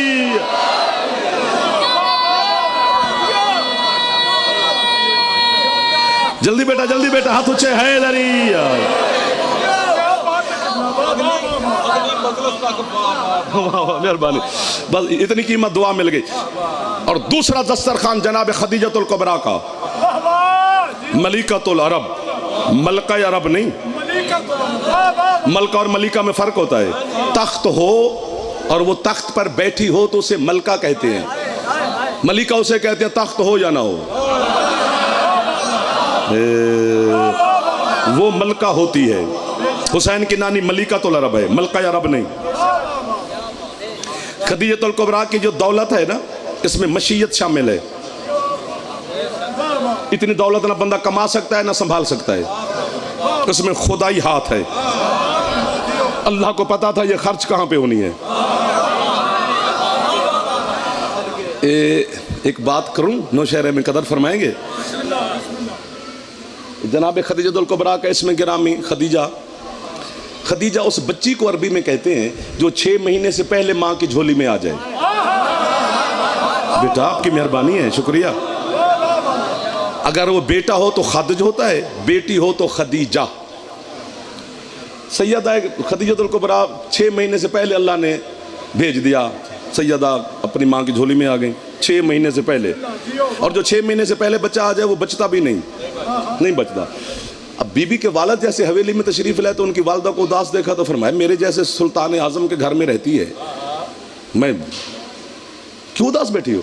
جلدی بیٹا ہاتھ اونچے حیدری. مہربانی، بس اتنی قیمت دعا مل گئی. اور دوسرا دسترخوان جناب خدیجۃ الکبریٰ کا، ملکۃ العرب، ملکہ عرب نہیں. ملکہ اور ملکہ میں فرق ہوتا ہے. تخت ہو اور وہ تخت پر بیٹھی ہو تو اسے ملکہ کہتے ہیں، ملکہ اسے کہتے ہیں تخت ہو یا نہ ہو. وہ ملکہ ہوتی ہے. حسین کی نانی ملکۃ العرب ہے، ملکہ عرب نہیں. خدیجۃ الکبریٰ کی جو دولت ہے نا، اس میں مشیت شامل ہے. اتنی دولت نہ بندہ کما سکتا ہے نہ سنبھال سکتا ہے، اس میں خدائی ہاتھ ہے. اللہ کو پتا تھا یہ خرچ کہاں پہ ہونی ہے. ایک بات کروں، نوشہرے میں قدر فرمائیں گے. جناب خدیجۃ الکبریٰ کا اسم گرامی خدیجہ. خدیجہ اس بچی کو عربی میں کہتے ہیں جو 6 مہینے سے پہلے ماں کی جھولی میں آ جائے. بیٹا آپ کی مہربانی ہے، شکریہ. اگر وہ بیٹا ہو تو خدج ہوتا ہے، بیٹی ہو تو خدیجہ. سیدہ خدیجۃ الکبریٰ 6 مہینے سے پہلے اللہ نے بھیج دیا. سیدہ اپنی ماں کی جھولی میں آ گئیں 6 مہینے سے پہلے. اور جو 6 مہینے سے پہلے بچہ آ جائے وہ بچتا بھی نہیں بچتا. اب بی بی کے والد جیسے حویلی میں تشریف لائے تو ان کی والدہ کو اداس دیکھا تو فرمایا میرے جیسے سلطان اعظم کے گھر میں رہتی ہے، میں کیوں اداس بیٹھی ہو؟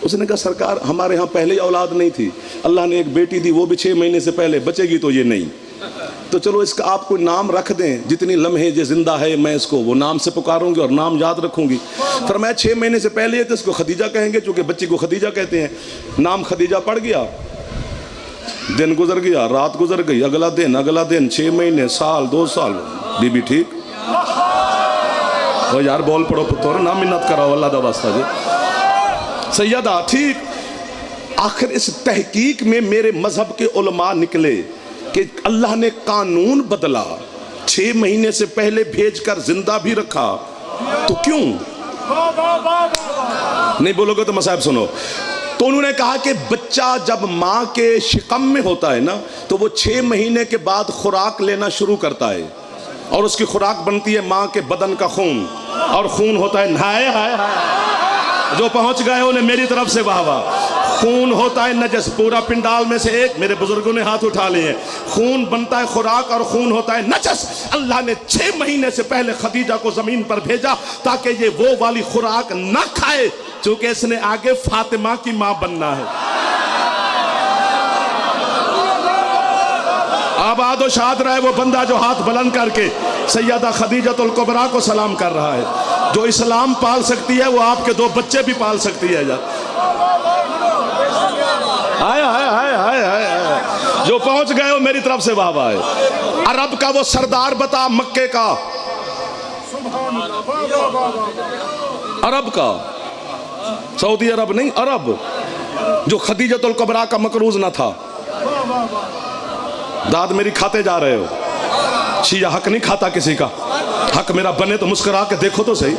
اس نے کہا سرکار ہمارے ہاں پہلے اولاد نہیں تھی، اللہ نے ایک بیٹی دی، وہ بھی 6 مہینے سے پہلے، بچے گی تو یہ نہیں. تو چلو اس کا آپ کوئی نام رکھ دیں، جتنی لمحے جو زندہ ہے میں اس کو وہ نام سے پکاروں گی اور نام یاد رکھوں گی. فرمایا 6 مہینے سے پہلے تو اس کو خدیجہ کہیں گے چونکہ بچی کو خدیجہ کہتے ہیں. نام خدیجہ پڑ گیا. دن گزر گیا، رات گزر گئی، اگلا دن 6 مہینے، سال، 2 سال. بی بی ٹھیک یار بول پڑو پتر، نہ منت کراؤ اللہ دا واسطہ جی. سیدہ ٹھیک. آخر اس تحقیق میں میرے مذہب کے علماء نکلے کہ اللہ نے قانون بدلا، 6 مہینے سے پہلے بھیج کر زندہ بھی رکھا تو کیوں؟ نہیں بولو گے تو مصائب سنو. تو تو انہوں نے کہا کہ بچہ جب ماں کے شکم میں ہوتا ہے نا تو وہ 6 مہینے کے بعد خوراک لینا شروع کرتا ہے، اور اس کی خوراک بنتی ہے ماں کے بدن کا خون، اور خون ہوتا ہے ہائے ہائے ہائے، جو پہنچ گئے انہیں میری طرف سے واہ واہ، خون ہوتا ہے نجس، پورا پنڈال میں سے ایک میرے بزرگوں نے ہاتھ اٹھا لیے ہیں، خون بنتا ہے خوراک اور خون ہوتا ہے نجس۔ اللہ نے 6 مہینے سے پہلے خدیجہ کو زمین پر بھیجا تاکہ یہ وہ والی خوراک نہ کھائے، چونکہ اس نے آگے فاطمہ کی ماں بننا ہے۔ آباد و شاد رہے وہ بندہ جو ہاتھ بلند کر کے سیدہ خدیجۃ الکبریٰ کو سلام کر رہا ہے، جو اسلام پال سکتی ہے وہ آپ کے 2 بچے بھی پال سکتی ہے۔ جو پہنچ گئے ہو میری طرف سے واہ واہ ہے۔ عرب کا وہ سردار بتا، مکے کا عرب کا، سعودی عرب نہیں، عرب، جو خدیجۃ الکبریٰ کا مکروز نہ تھا۔ داد میری کھاتے جا رہے ہو، شیعہ حق نہیں کھاتا کسی کا، حق میرا بنے تو مسکرا کے دیکھو تو صحیح۔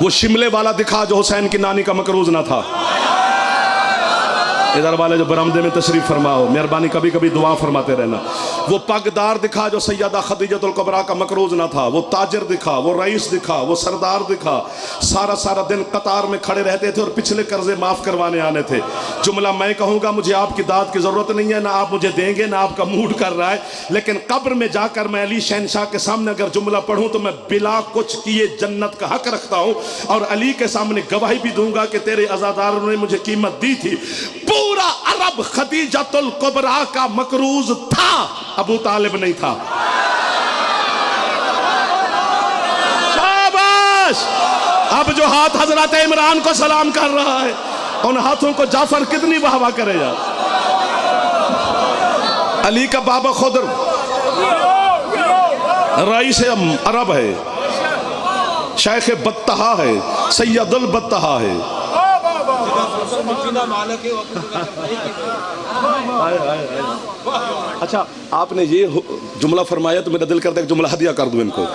وہ شملے والا دکھا جو حسین کی نانی کا مکروز نہ تھا۔ ادھر والے جو برآمدے میں تشریف فرماؤ، مہربانی کبھی کبھی دعا فرماتے رہنا۔ وہ پگدار دکھا جو سیدہ خدیجۃ الکبریٰ کا مکروز نہ تھا، وہ تاجر دکھا، وہ رئیس دکھا، وہ سردار دکھا، سارا دن قطار میں کھڑے رہتے تھے اور پچھلے قرضے معاف کروانے آنے تھے۔ جملہ میں کہوں گا، مجھے آپ کی داد کی ضرورت نہیں ہے، نہ آپ مجھے دیں گے، نہ آپ کا موڈ کر رہا ہے، لیکن قبر میں جا کر میں علی شہنشاہ کے سامنے اگر جملہ پڑھوں تو میں بلا کچھ کیے جنت کا حق رکھتا ہوں، اور علی کے سامنے گواہی بھی دوں گا کہ تیرے عزاداروں نے مجھے قیمت دی تھی۔ پورا عرب خدیجۃ الکبریٰ کا مکروز تھا، ابو طالب نہیں تھا۔ شاباش! اب جو ہاتھ حضرت عمران کو سلام کر رہا ہے، ان ہاتھوں کو جعفر کتنی واہ واہ کرے یار۔ علی کا بابا خود رئیس عرب ہے، شیخ بطحہ ہے، سید البطحہ ہے۔ اچھا، آپ نے یہ جملہ فرمایا تو میرا دل کرتا ہے کہ جملہ ہدیہ کر دوں ان کو۔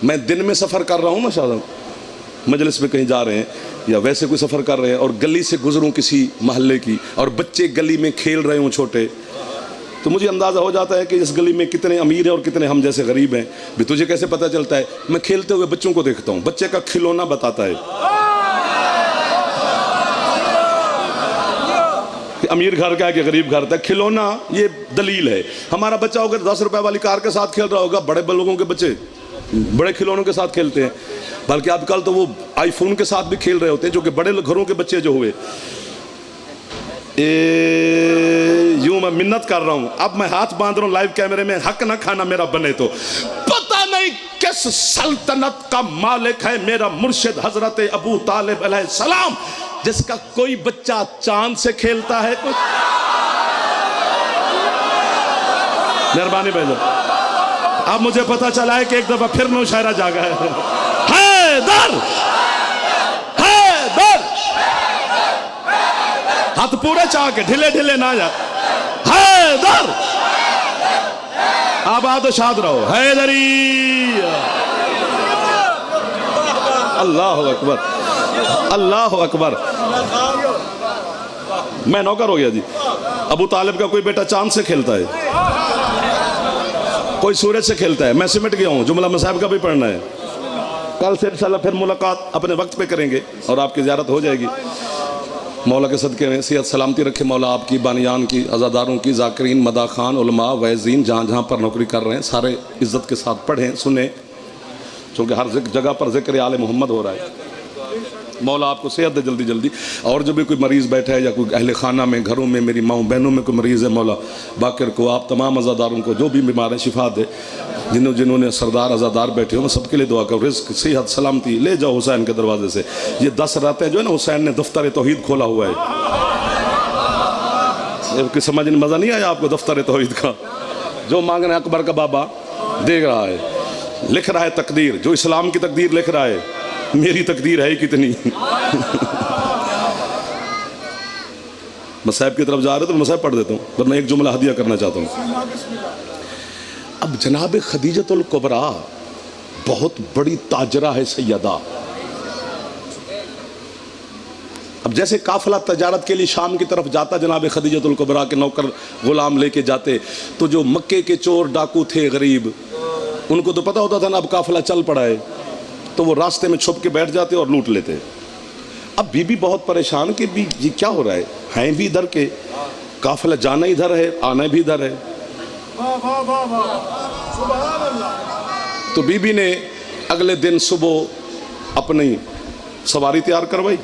میں دن میں سفر کر رہا ہوں نا، شاید مجلس میں کہیں جا رہے ہیں یا ویسے کوئی سفر کر رہے ہیں، اور گلی سے گزروں کسی محلے کی، اور بچے گلی میں کھیل رہے ہوں چھوٹے، تو مجھے اندازہ ہو جاتا ہے کہ اس گلی میں کتنے امیر ہیں اور کتنے ہم جیسے غریب ہیں۔ بھی تجھے کیسے پتہ چلتا ہے؟ میں کھیلتے ہوئے بچوں کو دیکھتا ہوں، بچے کا کھلونا بتاتا ہے کہ امیر گھر کا ہے کہ غریب گھر کا، کھلونا یہ دلیل ہے۔ ہمارا بچہ ہوگا 10 روپے والی کار کے ساتھ کھیل رہا ہوگا، بڑے لوگوں کے بچے بڑے کھلونوں کے ساتھ کھیلتے ہیں، بلکہ آج کل تو وہ آئی فون کے ساتھ بھی کھیل رہے ہوتے ہیں، جو کہ بڑے گھروں کے بچے جو ہوئے۔ یوں میں منت کر رہا ہوں، اب میں ہاتھ باندھ رہا ہوں لائیو کیمرے میں، حق نہ کھانا میرا بنے تو۔ پتہ نہیں کس سلطنت کا مالک ہے میرا مرشد حضرت ابو طالب علیہ السلام، جس کا کوئی بچہ چاند سے کھیلتا ہے۔ کوئی مہربانی بھائی، اب مجھے پتہ چلا ہے کہ ایک دفعہ پھر نوشہرہ جاگا ہے۔ حیدر حیدر، ہاتھ پورے چاہ کے ڈھلے ڈھلے نہ جا، حیدر، آباد و شاد رہو، حیدری۔ اللہ اکبر، اللہ اکبر۔ میں نوکر ہو گیا جی۔ ابو طالب کا کوئی بیٹا چاند سے کھیلتا ہے، کوئی سورج سے کھیلتا ہے۔ میں سمٹ گیا ہوں، جملہ مصاحب کا بھی پڑھنا ہے۔ کل سے انشاءاللہ پھر ملاقات اپنے وقت پہ کریں گے اور آپ کی زیارت ہو جائے گی۔ مولا کے صدقے میں صحت سلامتی رکھے مولا، آپ کی، بانیان کی، عزاداروں کی، ذاکرین، مداخان، علماء، وعظین، جہاں جہاں پر نوکری کر رہے ہیں سارے عزت کے ساتھ پڑھیں سنیں، چونکہ ہر جگہ پر ذکر آل محمد ہو رہا ہے۔ مولا آپ کو صحت دے جلدی جلدی، اور جو بھی کوئی مریض بیٹھا ہے یا کوئی اہل خانہ میں، گھروں میں، میری ماؤں بہنوں میں کوئی مریض ہے، مولا باقر کو، آپ تمام عزاداروں کو جو بھی بیمار ہیں شفا دے، جنہوں نے سردار عزادار بیٹھے ہوں سب کے لیے دعا کرو، رزق، صحت، سلامتی لے جاؤ حسین کے دروازے سے۔ یہ 10 راتیں جو ہے نا، حسین نے دفتر توحید کھولا ہوا ہے۔ کہ سمجھ میں مزہ نہیں آیا آپ کو دفتر توحید کا؟ جو مانگنا ہے اکبر کا بابا دے رہا ہے، لکھ رہا ہے تقدیر، جو اسلام کی تقدیر لکھ رہا ہے، میری تقدیر ہے کتنی۔ مصاحب کی طرف جا رہے تو میں مصاحب پڑھ دیتا ہوں، ورنہ ایک جملہ ہدیہ کرنا چاہتا ہوں۔ اب جناب خدیجۃ الکبریٰ بہت بڑی تاجرہ ہے، سیدہ اب جیسے قافلہ تجارت کے لیے شام کی طرف جاتا جناب خدیجۃ الکبریٰ کے نوکر غلام لے کے جاتے، تو جو مکے کے چور ڈاکو تھے غریب، ان کو تو پتہ ہوتا تھا نا اب قافلہ چل پڑا ہے، تو وہ راستے میں چھپ کے بیٹھ جاتے اور لوٹ لیتے۔ اب بی بی بہت پریشان کہ بھی یہ کیا ہو رہا ہے، ہیں بھی ادھر کے، قافلہ جانا ادھر ہے آنا بھی ادھر ہے۔ تو بی بی نے اگلے دن صبح اپنی سواری تیار کروائی،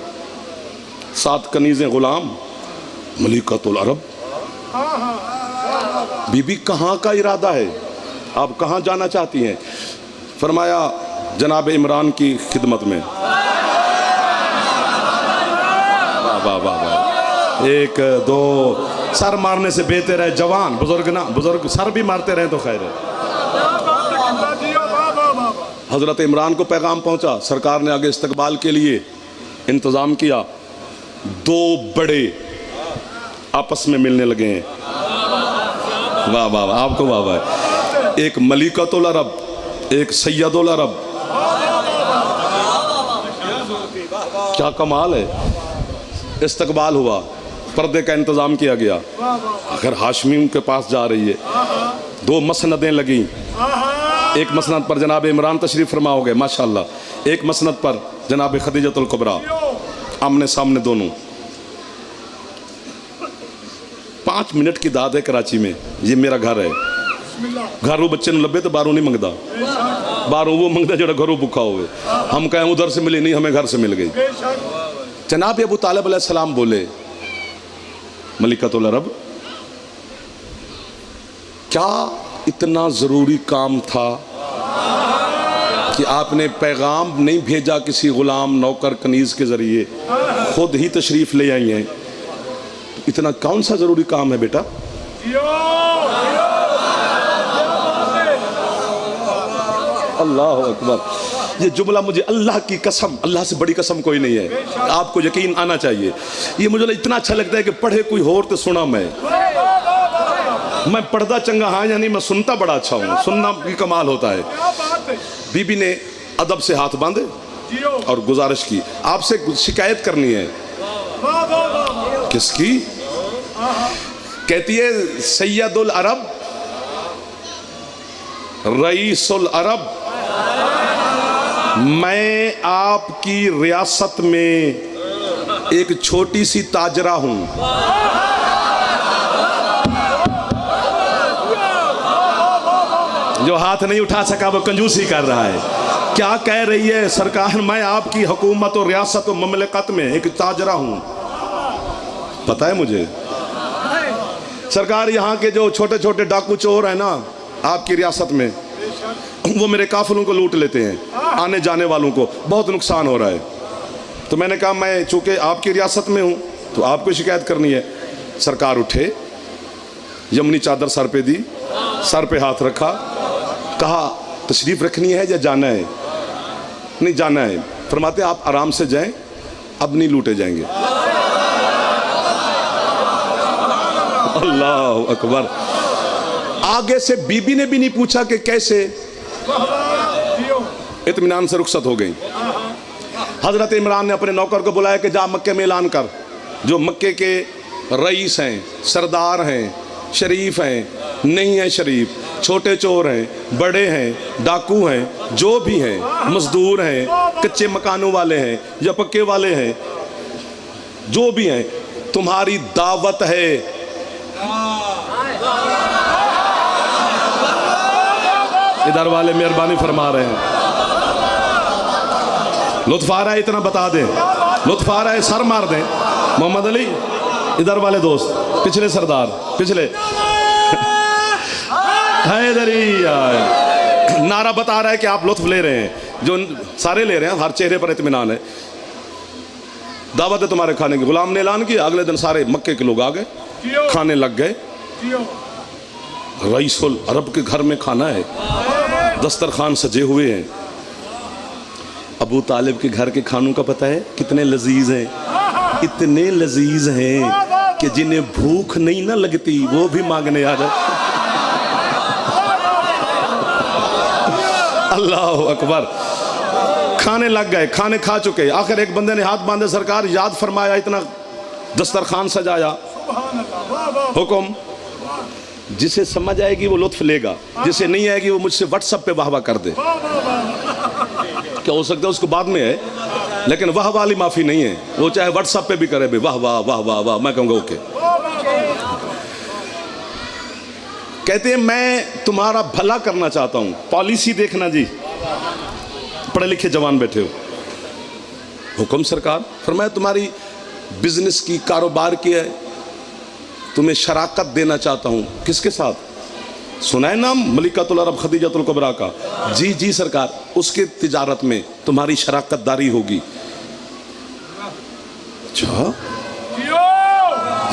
7 کنیزیں غلام، ملکۃ العرب۔ بی بی کہاں کا ارادہ ہے، آپ کہاں جانا چاہتی ہیں؟ فرمایا جناب عمران کی خدمت میں۔ واہ واہ واہ واہ، 1 2 سر مارنے سے بہتر ہے جوان بزرگ نا، بزرگ سر بھی مارتے رہیں تو خیر ہے۔ حضرت عمران کو پیغام پہنچا، سرکار نے آگے استقبال کے لیے انتظام کیا، 2 بڑے آپس میں ملنے لگے ہیں۔ واہ واہ واہ، آپ کو واہ واہ، ایک ملکۃ العرب، ایک سید العرب، کیا کمال ہے۔ استقبال ہوا، پردے کا انتظام کیا گیا، اگر ہاشمی کے پاس جا رہی ہے، 2 مسندیں لگیں، ایک مسند پر جناب عمران تشریف فرما ہو گئے ماشاءاللہ، ایک مسند پر جناب خدیجۃ الکبریٰ، آمنے سامنے دونوں۔ 5 منٹ کی داد ہے کراچی میں، یہ میرا گھر ہے، گھروں بچے نو لبے تو باہروں نہیں منگتا، باہروں وہ منگتا جڑا گھروں بکھا ہوئے، ہم کہیں ادھر سے ملی نہیں، ہمیں گھر سے مل گئی۔ جناب ابو طالب علیہ السلام بولے، ملکۃ العرب کیا اتنا ضروری کام تھا کہ آپ نے پیغام نہیں بھیجا کسی غلام نوکر کنیز کے ذریعے، خود ہی تشریف لے آئی ہیں؟ اتنا کون سا ضروری کام ہے بیٹا؟ اللہ اکبر، یہ جملہ مجھے اللہ کی قسم، اللہ سے بڑی قسم کوئی نہیں ہے، آپ کو یقین آنا چاہیے، یہ مجھے اتنا اچھا لگتا ہے کہ پڑھے کوئی اور تو سنا میں پڑھتا چنگا ہاں، یعنی میں سنتا بڑا اچھا ہوں، سننا بھی کمال ہوتا ہے۔ بی بی نے ادب سے ہاتھ باندھے اور گزارش کی، آپ سے شکایت کرنی ہے۔ کس کی؟ کہتی ہے سید العرب، رئیس العرب، میں آپ کی ریاست میں ایک چھوٹی سی تاجرہ ہوں، جو ہاتھ نہیں اٹھا سکا وہ کنجوسی کر رہا ہے۔ کیا کہہ رہی ہے سرکار؟ میں آپ کی حکومت و ریاست و مملکت میں ایک تاجرہ ہوں، پتہ ہے مجھے سرکار، یہاں کے جو چھوٹے چھوٹے ڈاکو چور ہیں نا آپ کی ریاست میں، وہ میرے قافلوں کو لوٹ لیتے ہیں، آنے جانے والوں کو بہت نقصان ہو رہا ہے۔ تو میں نے کہا میں چونکہ آپ کی ریاست میں ہوں تو آپ کو شکایت کرنی ہے۔ سرکار اٹھے، یمنی چادر سر پہ دی، سر پہ ہاتھ رکھا، کہا تشریف رکھنی ہے یا جانا ہے؟ نہیں جانا ہے۔ فرماتے آپ آرام سے جائیں، اب نہیں لوٹے جائیں گے۔ اللہ اکبر۔ آگے سے بی بی نے بھی نہیں پوچھا کہ کیسے، اطمینان سے رخصت ہو گئی۔ حضرت عمران نے اپنے نوکر کو بلایا کہ جا مکے میں اعلان کر، جو مکے کے رئیس ہیں، سردار ہیں، شریف ہیں، نہیں ہیں شریف، چھوٹے چور ہیں، بڑے ہیں، ڈاکو ہیں، جو بھی ہیں، مزدور ہیں، کچے مکانوں والے ہیں یا پکے والے ہیں، جو بھی ہیں، تمہاری دعوت ہے۔ ادھر والے مہربانی فرما رہے ہیں، لطف آ رہا ہے اتنا بتا دیں، لطف آ رہا ہے سر مار دیں۔ محمد علی ادھر والے دوست، پچھلے سردار، پچھلے حیدری نعرہ بتا رہا ہے کہ آپ لطف لے رہے ہیں، جو سارے لے رہے ہیں، ہر چہرے پر اطمینان ہے۔ دعوت ہے تمہارے کھانے کی، غلام نے اعلان کیا، اگلے دن سارے مکے کے لوگ آ گئے، کھانے لگ گئے۔ رئیس العرب کے گھر میں کھانا ہے، دسترخوان سجے ہوئے ہیں۔ ابو طالب کے گھر کے کھانوں کا پتہ ہے کتنے لذیذ ہیں، اتنے لذیذ ہیں کہ جنہیں بھوک نہیں نہ لگتی وہ بھی مانگنے آ جائے۔ اللہ اکبر۔ کھانے لگ گئے, کھانے کھا چکے. آخر ایک بندے نے ہاتھ باندھے, سرکار یاد فرمایا, اتنا دسترخوان سجایا. حکم, جسے سمجھ آئے گی وہ لطف لے گا, جسے نہیں آئے گی وہ مجھ سے واٹس ایپ پہ واہ واہ کر دے. کیا ہو سکتا ہے اس کو بعد میں ہے, لیکن واہ والی معافی نہیں ہے. وہ چاہے واٹس ایپ پہ بھی کرے, واہ واہ واہ واہ واہ, میں کہوں گا اوکے. کہتے ہیں میں تمہارا بھلا کرنا چاہتا ہوں, پالیسی دیکھنا جی, پڑھے لکھے جوان بیٹھے ہو. حکم سرکار. فرمایا تمہاری بزنس کی, کاروبار کی ہے, تمہیں شراکت دینا چاہتا ہوں. کس کے ساتھ؟ سنا ہے نام ملکۃ العرب خدیجۃ الکبریٰ کا؟ جی جی سرکار, اس کے تجارت میں تمہاری شراکت داری ہوگی. اچھا,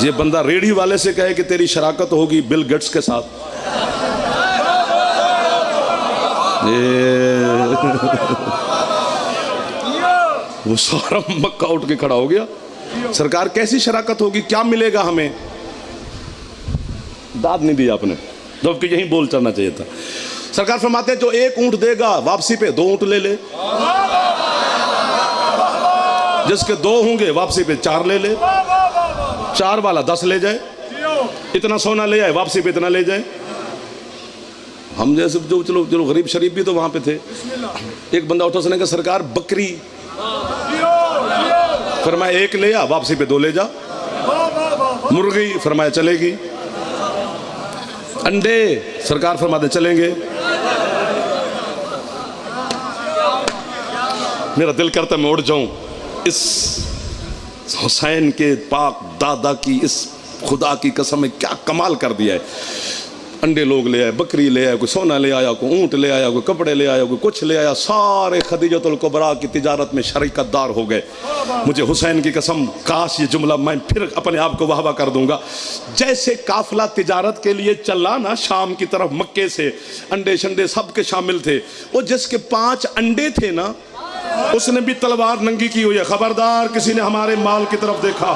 یہ بندہ ریڑھی والے سے کہے کہ تیری شراکت ہوگی بل گیٹس کے ساتھ, وہ سارا مکہ اٹھ کے کھڑا ہو گیا. سرکار کیسی شراکت ہوگی, کیا ملے گا ہمیں؟ داد نہیں دی آپ نے, جبکہ یہیں بول چلنا چاہیے تھا. سرکار فرماتے ہیں جو 1 اونٹ دے گا واپسی پہ 2 اونٹ لے لے, جس کے 2 ہوں گے واپسی پہ 4 لے لے, 4 والا 10 لے جائے, اتنا سونا لے آئے واپسی پہ اتنا لے جائے. ہم جیسے جو چلو غریب شریف بھی تو وہاں پہ تھے. ایک بندہ اٹھا, اس نے کہا سرکار بکری. فرمایا 1 لے آ, واپسی پہ 2 لے جا. مرغی, فرمایا چلے گی. انڈے, سرکار فرماتے چلیں گے. میرا دل کرتا ہے میں اڑ جاؤں. اس حسین کے پاک دادا کی اس خدا کی قسم کیا کمال کر دیا ہے. انڈے لوگ لے آئے, بکری لے آئے, کوئی سونا لے آیا, کوئی اونٹ لے آیا, کوئی کپڑے لے آیا, کوئی کچھ لے آیا. سارے خدیجۃ الکبریٰ کی تجارت میں شریکت دار ہو گئے. مجھے حسین کی قسم کاش یہ جملہ میں پھر اپنے آپ کو واہ واہ کر دوں گا. جیسے قافلہ تجارت کے لیے چلا نا شام کی طرف, مکے سے انڈے شنڈے سب کے شامل تھے. وہ جس کے 5 انڈے تھے نا, اس نے بھی تلوار ننگی کی ہوئی ہے, خبردار کسی نے ہمارے مال کی طرف دیکھا.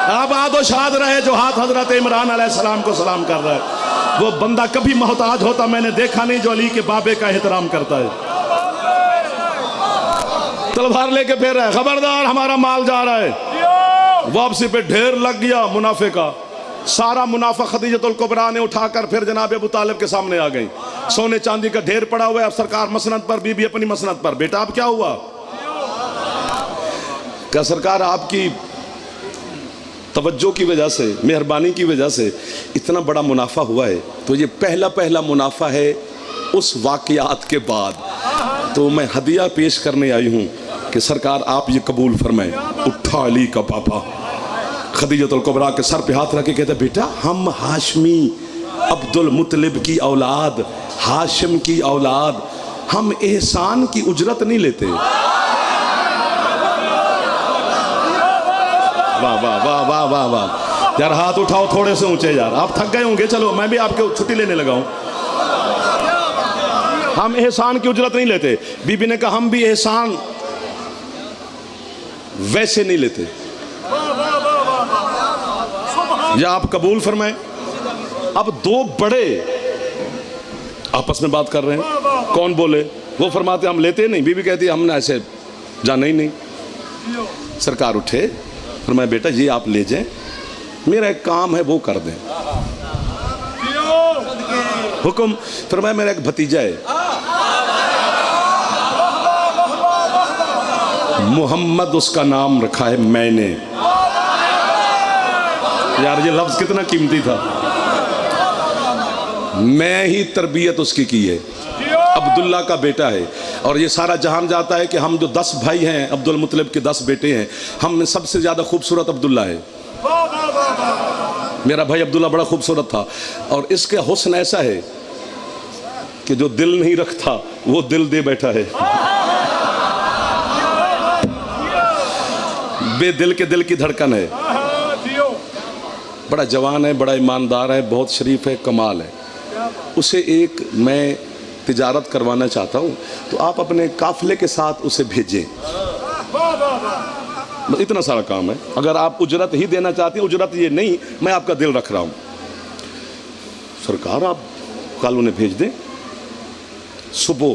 آباد و شاد رہے جو ہاتھ حضرت عمران علیہ السلام کو سلام کر رہا ہے. وہ بندہ کبھی محتاج ہوتا میں نے دیکھا نہیں جو علی کے بابے کا احترام کرتا ہے. تلوار لے کے پھیر رہا ہے, خبردار ہمارا مال جا رہا ہے. واپسی پہ ڈھیر لگ گیا منافع کا. سارا منافع خدیجۃ الکبریٰ نے اٹھا کر پھر جناب ابو طالب کے سامنے آ گئی. سونے چاندی کا ڈھیر پڑا ہوا ہے. اب سرکار مسند پر, بی بی اپنی مسند پر. بیٹا اب کیا ہوا؟ کیا سرکار آپ کی توجہ کی وجہ سے, مہربانی کی وجہ سے اتنا بڑا منافع ہوا ہے. تو یہ پہلا منافع ہے اس واقعات کے بعد. تو میں ہدیہ پیش کرنے آئی ہوں کہ سرکار آپ یہ قبول فرمائیں. اٹھا علی کا پاپا خدیجۃ الکبریٰ کے سر پہ ہاتھ رکھ کے کہتا بیٹا ہم ہاشمی عبد المطلب کی اولاد, ہاشم کی اولاد, ہم احسان کی اجرت نہیں لیتے. واہ واہ واہ واہ واہ واہ. یار ہاتھ اٹھاؤ تھوڑے سے اونچے یار, آپ تھک گئے ہوں گے. چلو میں بھی آپ کے چھٹی لینے لگا ہوں. ہم احسان کی اجرت نہیں لیتے. بی بی نے کہا ہم بھی احسان ویسے نہیں لیتے. یا آپ قبول فرمائیں. اب 2 بڑے آپس میں بات کر رہے ہیں, کون بولے؟ وہ فرماتے ہم لیتے نہیں. بی بی کہتی ہم نے ایسے جانا ہی نہیں. سرکار اٹھے, فرمایا بیٹا یہ آپ لے جائیں, میرا ایک کام ہے وہ کر دیں. حکم. فرمایا میرا ایک بھتیجا ہے, محمد اس کا نام رکھا ہے میں نے. یار یہ لفظ کتنا قیمتی تھا. میں ہی تربیت اس کی ہے. عبداللہ کا بیٹا ہے. اور یہ سارا جہان جاتا ہے کہ ہم جو 10 بھائی ہیں, عبد المطلب کے 10 بیٹے ہیں, ہم میں سب سے زیادہ خوبصورت عبداللہ ہے. میرا بھائی عبداللہ بڑا خوبصورت تھا. اور اس کے حسن ایسا ہے کہ جو دل نہیں رکھتا وہ دل دے بیٹھا ہے. بے دل کے دل کی دھڑکن ہے. بڑا جوان ہے, بڑا ایماندار ہے, بہت شریف ہے, کمال ہے. اسے ایک میں تجارت کروانا چاہتا ہوں, تو آپ اپنے قافلے کے ساتھ اسے بھیجیں. اتنا سارا کام ہے. اگر آپ اجرت ہی دینا چاہتے ہیں, اجرت یہ نہیں, میں آپ کا دل رکھ رہا ہوں. سرکار آپ کل انہیں بھیج دیں. صبح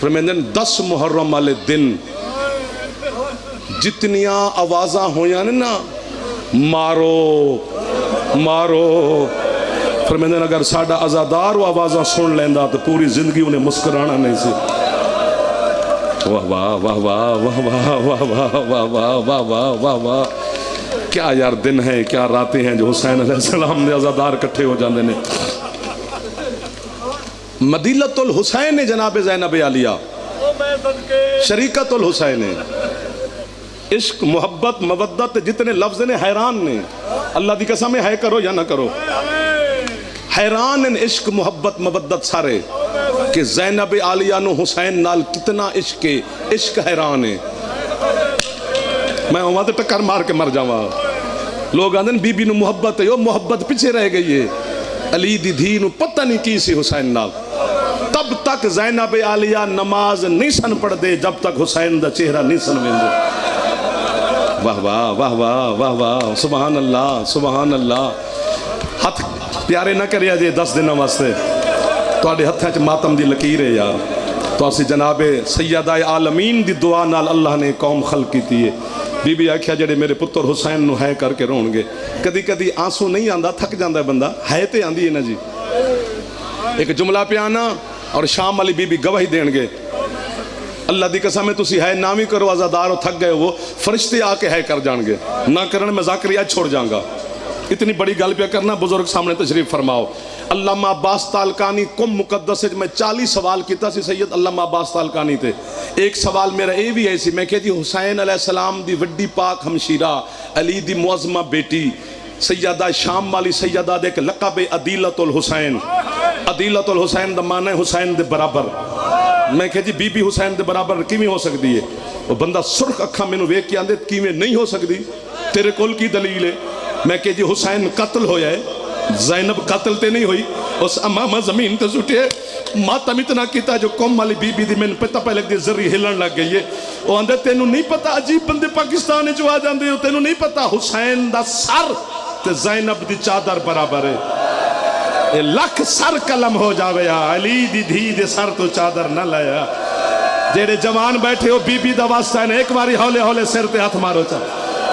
فرمیندے 10 محرم والے دن جتنیاں آوازاں ہویاں نے نا مارو مارو، فرمیندے اگر ساڈا عزادار وہ آوازاں سن لیندا تو پوری زندگی انہیں مسکرانا نہیں سی۔ واہ واہ واہ واہ واہ واہ واہ واہ واہ واہ واہ واہ واہ، کیا یار دن ہیں، کیا راتیں ہیں جو حسین علیہ السلام نے عزادار کٹھے ہو جاندے نے۔ مدیلۃ الحسین جناب زینب عالیہ شریکت الحسین، عشق محبت مودت جتنے لفظ نے حیران نے، اللہ دی قسم ہے کرو یا نہ کرو، حیران ان عشق محبت مودت سارے کہ زینب عالیہ نو حسین نال کتنا عشق ہے، عشق حیران ہے۔ میں وہاں تے ٹکر مار کے مر جاواں، لوگ آندن بی بی نو محبت ہے، وہ محبت پیچھے رہ گئی ہے۔ علی دی دھی نو پتہ نہیں کی سی حسین نال، تب تک زینب عالیہ نماز نہیں سن پڑھ دے جب تک حسین دا چہرہ نہیں سن ویندے۔ واہ واہ واہ واہ واہ واہ، سبحان اللہ سبحان اللہ۔ ہاتھ پیارے نہ کریا جے 10 دنوں واسطے، تواڈے ہتھاں وچ ماتم دی لکیر ہے یار۔ تو اسی جناب سیدہ عالمین دی دعا نال اللہ نے قوم خلق کیتی ہے۔ بی بی آکھیا جڑے میرے پتر حسین نو ہے کر کے رون گے، کدی کدی آنسو نہیں آندا، تھک جاندا ہے بندہ، ہے تے آندی ہے نا جی۔ ایک جملہ پہ آنا اور شام والی بی بی گواہی دین گے، اللہ دی قسم ہے تسی ہے نامی کرو عزادار ہو، تھک گئے وہ فرشتے آ کے ہے کر جان گے، نہ کرن میں زاکریہ چھوڑ جاؤں گا۔ اتنی بڑی گل پہ کرنا، بزرگ سامنے تشریف فرماؤ۔ علامہ عباس تالکانی قم مقدس میں 40 سوال کیتا سی سید علامہ عباس تالکانی تے۔ ایک سوال میرا اے بھی ہے سی، میں کہتی حسین علیہ السلام دی وڈی پاک ہمشیرہ علی دی معظمہ بیٹی سیدہ شام والی سیدہ دے کہ لقب عدیلۃ الحسین، عدیلۃ الحسین دا معنی ہے حسین دے برابر۔ میں کہتی بی بی حسین دے برابر کیویں ہو سکتی ہے؟ وہ بندہ سرخ اکھاں مینوں ویکھ کے آندے کیویں نہیں ہو سکتی، تیرے کول کی دلیل ہے؟ میں کہ جی حسین قتل ہویا ہے، زینب قتل تے نہیں ہوئی، اس امامہ زمین تے سٹے ماتم اتنا کیتا جو قوم والی بی بی دی میں پتہ پہ لگ دی ذری ہلن لگ گئی ہے۔ وہ آندے تینوں نہیں پتا، عجیب بندے پاکستان جو آ جاندے ہو، تینوں نہیں پتا حسین دا سر تے زینب دی چادر برابر ہے۔ اے لکھ سر قلم ہو جاوے علی دی دھی دے سر تو چادر نہ لایا۔ جیڑے جوان بیٹھے ہو بی بی دا واسطہ ہے ایک باری ہولے ہولے سر تے ہاتھ مارو چا،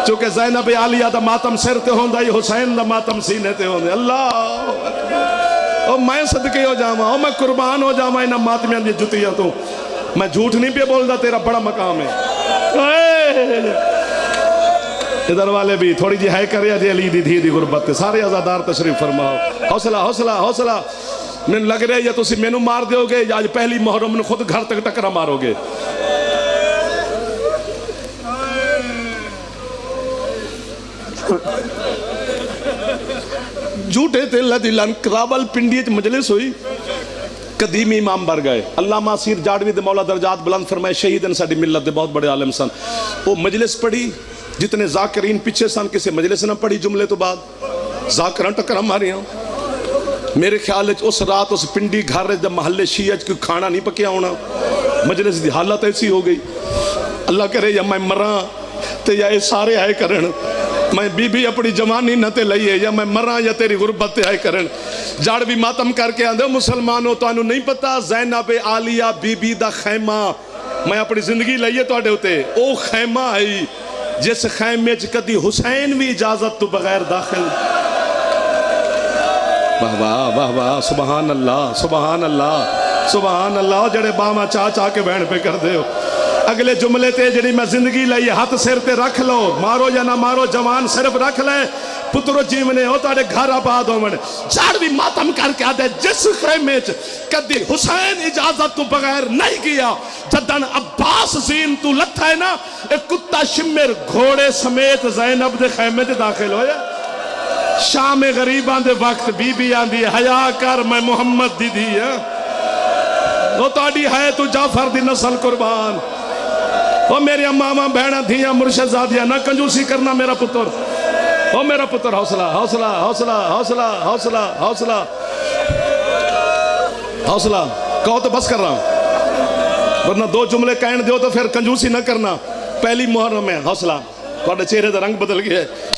چونکہ زینب عالیہ دا ماتم سر تے ہوندا ہی حسین دا ماتم سینے تے ہوندے۔ اللہ او میں صدقے ہو جاواں، او میں قربان ہو جاواں انہاں ماتمیاں دی جتیاں تو۔ میں جھوٹ نہیں پہ بولدا، تیرا بڑا مقام ہے۔ ادھر والے بھی تھوڑی جی ہے کریا جی علی دی دھی دی غربت تے، سارے عزادار تشریف فرماؤ۔ حوصلہ حوصلہ حوصلہ، میں لگ رہا ہے یا تسی مینوں مار دیو گے یا آج پہلی محرم نے خود گھر تک ٹکرا مارو گے۔ جھوٹے تے اللہ دی لعنت، راول پنڈی مجلس ہوئی، قدیمی امام بر گئے، علامہ سیر جاڑوی دے مولا درجات بلند فرمائے، شہیدن ساڈی ملت دے بہت بڑے عالم سن۔ وہ مجلس پڑھی، جتنے ذاکرین پیچھے سن کسی مجلس نہ پڑھی جملے تو بعد ذاکران ٹکرا ماری ہوں۔ میرے خیال ہے اس رات اس پنڈی گھر جب محلے شیعہ کوئی کھانا نہیں پکیا ہونا، مجلس دی حالت ایسی ہو گئی۔ اللہ کرے یا میں مراں تے یا اے سارے آئے کرن، میں بی بی اپنی جوانی نہ تے لئیے، یا میں مراں یا تیری غربت تے آئے کرن۔ جاڑ بھی ماتم کر کے آندے مسلمانوں تو انہوں نہیں پتا زینب عالیہ بی بی دا خیمہ میں اپنی زندگی لئیے تو آڑے ہوتے، او خیمہ آئی جس خیمے کدی حسین بھی اجازت تو بغیر داخل۔ واہ واہ واہ واہ، سبحان اللہ سبحان اللہ سبحان اللہ۔ جڑے باما چاہ چاہ کے بہن پہ کر دے ہو، اگلے جملے تے جڑی میں زندگی لئی ہاتھ سر تے رکھ لو، مارو یا نہ مارو جوان صرف رکھ لے، پترو جیونے ہو تاڑے گھر آباد ہو من۔ جاڑ بھی ماتم کر کے آدھے جس خیمے کدی حسین اجازت تو بغیر نہیں کیا، جدن عباس زین تو لتھا ہے نا، ایک کتا شمر گھوڑے سمیت زینب دے خیمے دے داخل ہویا۔ شام غریبان دے وقت بی بی آندھی حیا کر میں محمد دی دی ہے، وہ تاڑی ہے تو جعفر دی نسل قربان۔ وہ میری امامہ بہنہ دھیاں مرشد زادیاں نہ کنجوسی کرنا میرا پتر، وہ میرا پتر حوصلہ حوصلہ حوصلہ حوصلہ حوصلہ حوصلہ حوصلہ کہو تو بس کر رہا ہوں، ورنہ دو جملے کہن دیو تو پھر کنجوسی نہ کرنا۔ پہلی محرم ہے، حوصلہ، تھوڑے چہرے دا رنگ بدل گیا ہے۔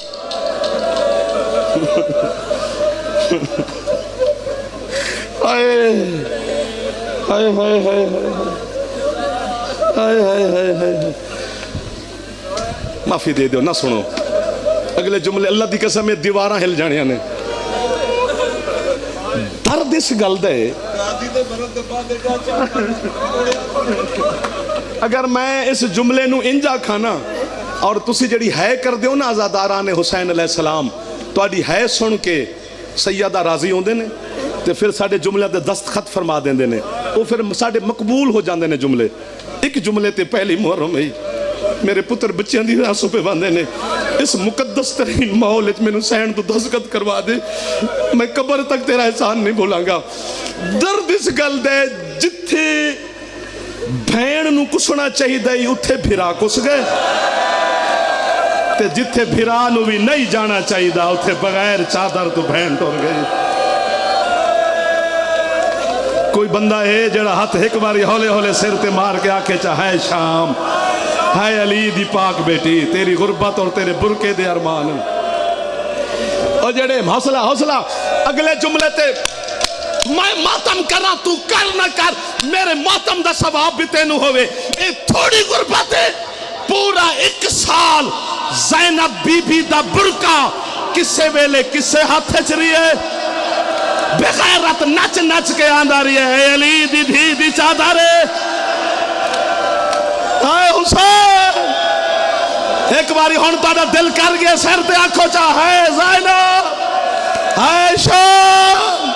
معافی دے دیو نہ سنو اگلے جملے اللہ دی قسم میں دیواراں ہل جانے نے درد اس گل دے اگر میں اس جملے نو انجا کھانا اور تسی جڑی ہے کر دیو نا آزاداران حسین علیہ السلام تو آڈی ہے سن کے سیدہ راضی ہوندے نے تے پھر ساڑے جملے دے دستخط فرما دیندے نے وہ پھر ساڑے مقبول ہو جاندے نے جملے ایک جملے تے پہلی محرم ہے میرے پتر بچیاں دی راسوں پہ باندھے نے اس مقدس ترین ماحول میں حسین تو دستخط کروا دے میں قبر تک تیرا احسان نہیں بھولاں گا درد اس گل دے جتھے بھین نو کسنا چاہی دائی اتھے بھرا کس گئے تے جتھے بھرا نو بھی نہیں جانا چاہی دا اتھے بغیر چادر تو بھین ٹور گئے کوئی بندہ ہے جڑا ہاتھ ایک باری ہولے ہولے سر تے مار کے آکے چاہے شام ہائے علی دی پاک بیٹی تیری غربت اور تیرے برکے دے ارمان اور جڑے حوصلہ اگلے جملے تے میں ماتم کرنا تو کر نہ کر میرے ماتم دا ثواب بھی تینو ہوئے اے تھوڑی غربت ہے پورا 1 سال زینب بی بی دا برکہ کسے ویلے کسے ہاتھ چری ہے بغیرت نچ نچ کے آندہ رہی ہے اے علی دی دھی دی چادرے اے حسین ایک باری ہون تاڑا دل کر گئے سر تے آنکھو چاہے زینب اے شام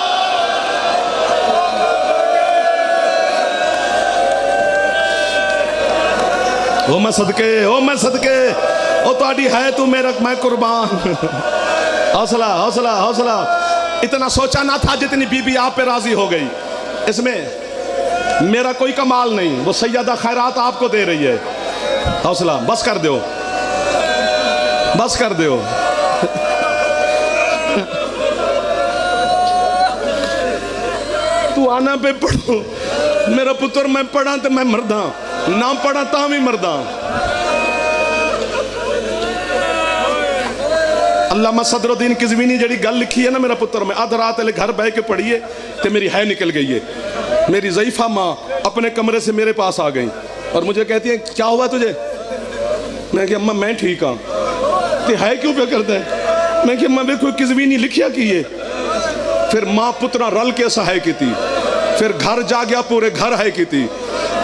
او میں صدقے او تاڑی ہے تو میرا میں قربان حوصلہ اتنا سوچا نہ تھا جتنی بی بی آپ پہ راضی ہو گئی اس میں میرا کوئی کمال نہیں وہ سیدہ خیرات آپ کو دے رہی ہے حوصلہ بس کر دیو تو آنا پہ پڑھو میرا پتر میں پڑھا تو میں مرداں نہ پڑھا تا بھی مرداں علامہ صدر الدین قزوینی جڑی گل لکھی ہے نا میرا پتر میں آدھ رات لے گھر بہ کے پڑھیے تو میری ہے نکل گئی ہے میری ضعیفہ ماں اپنے کمرے سے میرے پاس آ گئی اور مجھے کہتی ہیں کیا ہوا تجھے میں کہ اماں میں ٹھیک ہوں تو ہے کیوں پہ کرتا ہے میں کہ اماں بے کوئی قزوینی لکھیا کیے پھر ماں پترہ رل کے سہائے کی تھی پھر گھر جا گیا پورے گھر ہے کی تھی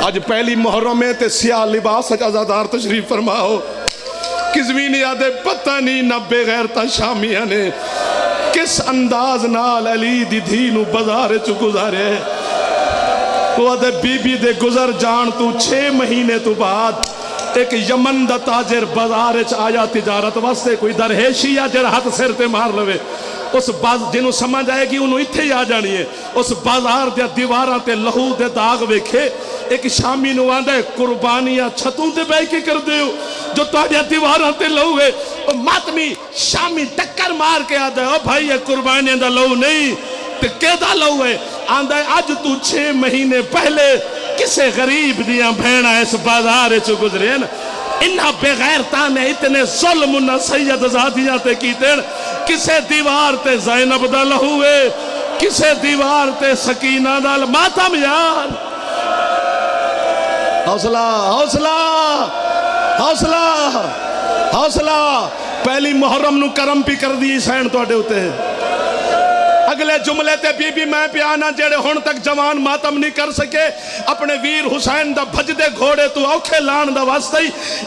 آج پہلی محرم میں تے سیاہ لباس ازادار تشریف فرماؤ قزوینی آدھے پتہ نہیں نہ بغیر تا شامیہ نے کس انداز نال علی دی دھینو بازار چو گزارے وہ آدھے بی بی دے گزر جان تو 6 مہینے تو بعد ایک یمن دا تاجر بازار چ آیا تجارت واسطے کوئی درہیشی یا جڑا ہاتھ سر تے مار لوے اس جنہوں سمجھ آئے گی انہوں اتھے ہی آ جانی ہے اس بازار دے دیواراں تے لہو دے داغ ویکھے ایک شامی نو آندہ ہے قربانیاں چھتوں تے بے کے کر دیو جو تاڑیا دیواراں تے لہو ہے اور ماتمی شامی ٹکر مار کے آدھا ہے او بھائی یہ قربانیاں دا لہو نہیں تے کیدا لہو ہے آندہ ہے آج تو 6 مہینے پہلے کسے غریب دیاں بھینا اس بازار چو گزرے ہیں انہا بغیرتا نے اتنے ظلم نہ سید زادیاں تے کیتے کسے دیوار تے زینب دا لہوے کسے دیوار تے سکینہ دا ماتم یار حوصلہ پہلی محرم نو کرم پی کر دی سین تو اڈے ہوتے ہیں اگلے جملے تے بی بی میں پیانا جیڑے ہون تک جوان ماتم نہیں کر سکے اپنے ویر حسین دا بھج دے گھوڑے تو اوکھے لان دا واسطے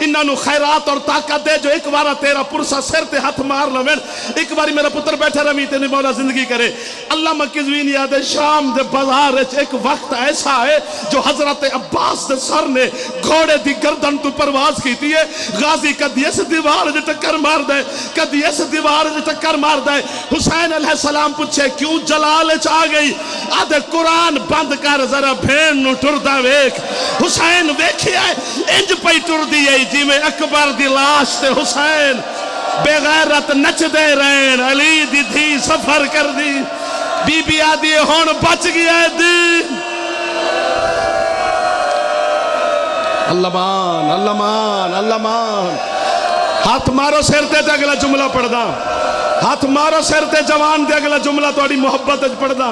انہاں نو خیرات اور طاقت دے جو ایک بارہ تیرا پرسا سر تے ہاتھ مار لوین ایک باری میرا پتر بیٹھے روی تے نہیں مولا زندگی کرے علامہ قزوینی یاد شام دے بازار ایک وقت ایسا ہے جو حضرت عباس دے سر نے گھوڑے دی گردن تو پرواز کی تھی ہے غازی کدی اس دیوار جو ٹکر مار دے کدی اس دیوار جو ٹکر مار دے حسین علیہ السلام پوچھے کیوں جلال چاہ گئی آدھے قرآن بند کر ذرا بھین نو ٹردہ ویک حسین ویکھی ہے انج پئی ٹردی ہے جی میں اکبر دی لاش تے حسین بے غیرت نچ دے رہن علی دی دھی سفر کر دی بی بی آدھی ہون بچ گیا ہے دین اللہ مان ہاتھ مارو سر تے اگلا جملہ پڑھ دا ہاتھ مارو سر تے جوان دے اگلا جملہ تو اڑی محبت اج پڑھ دا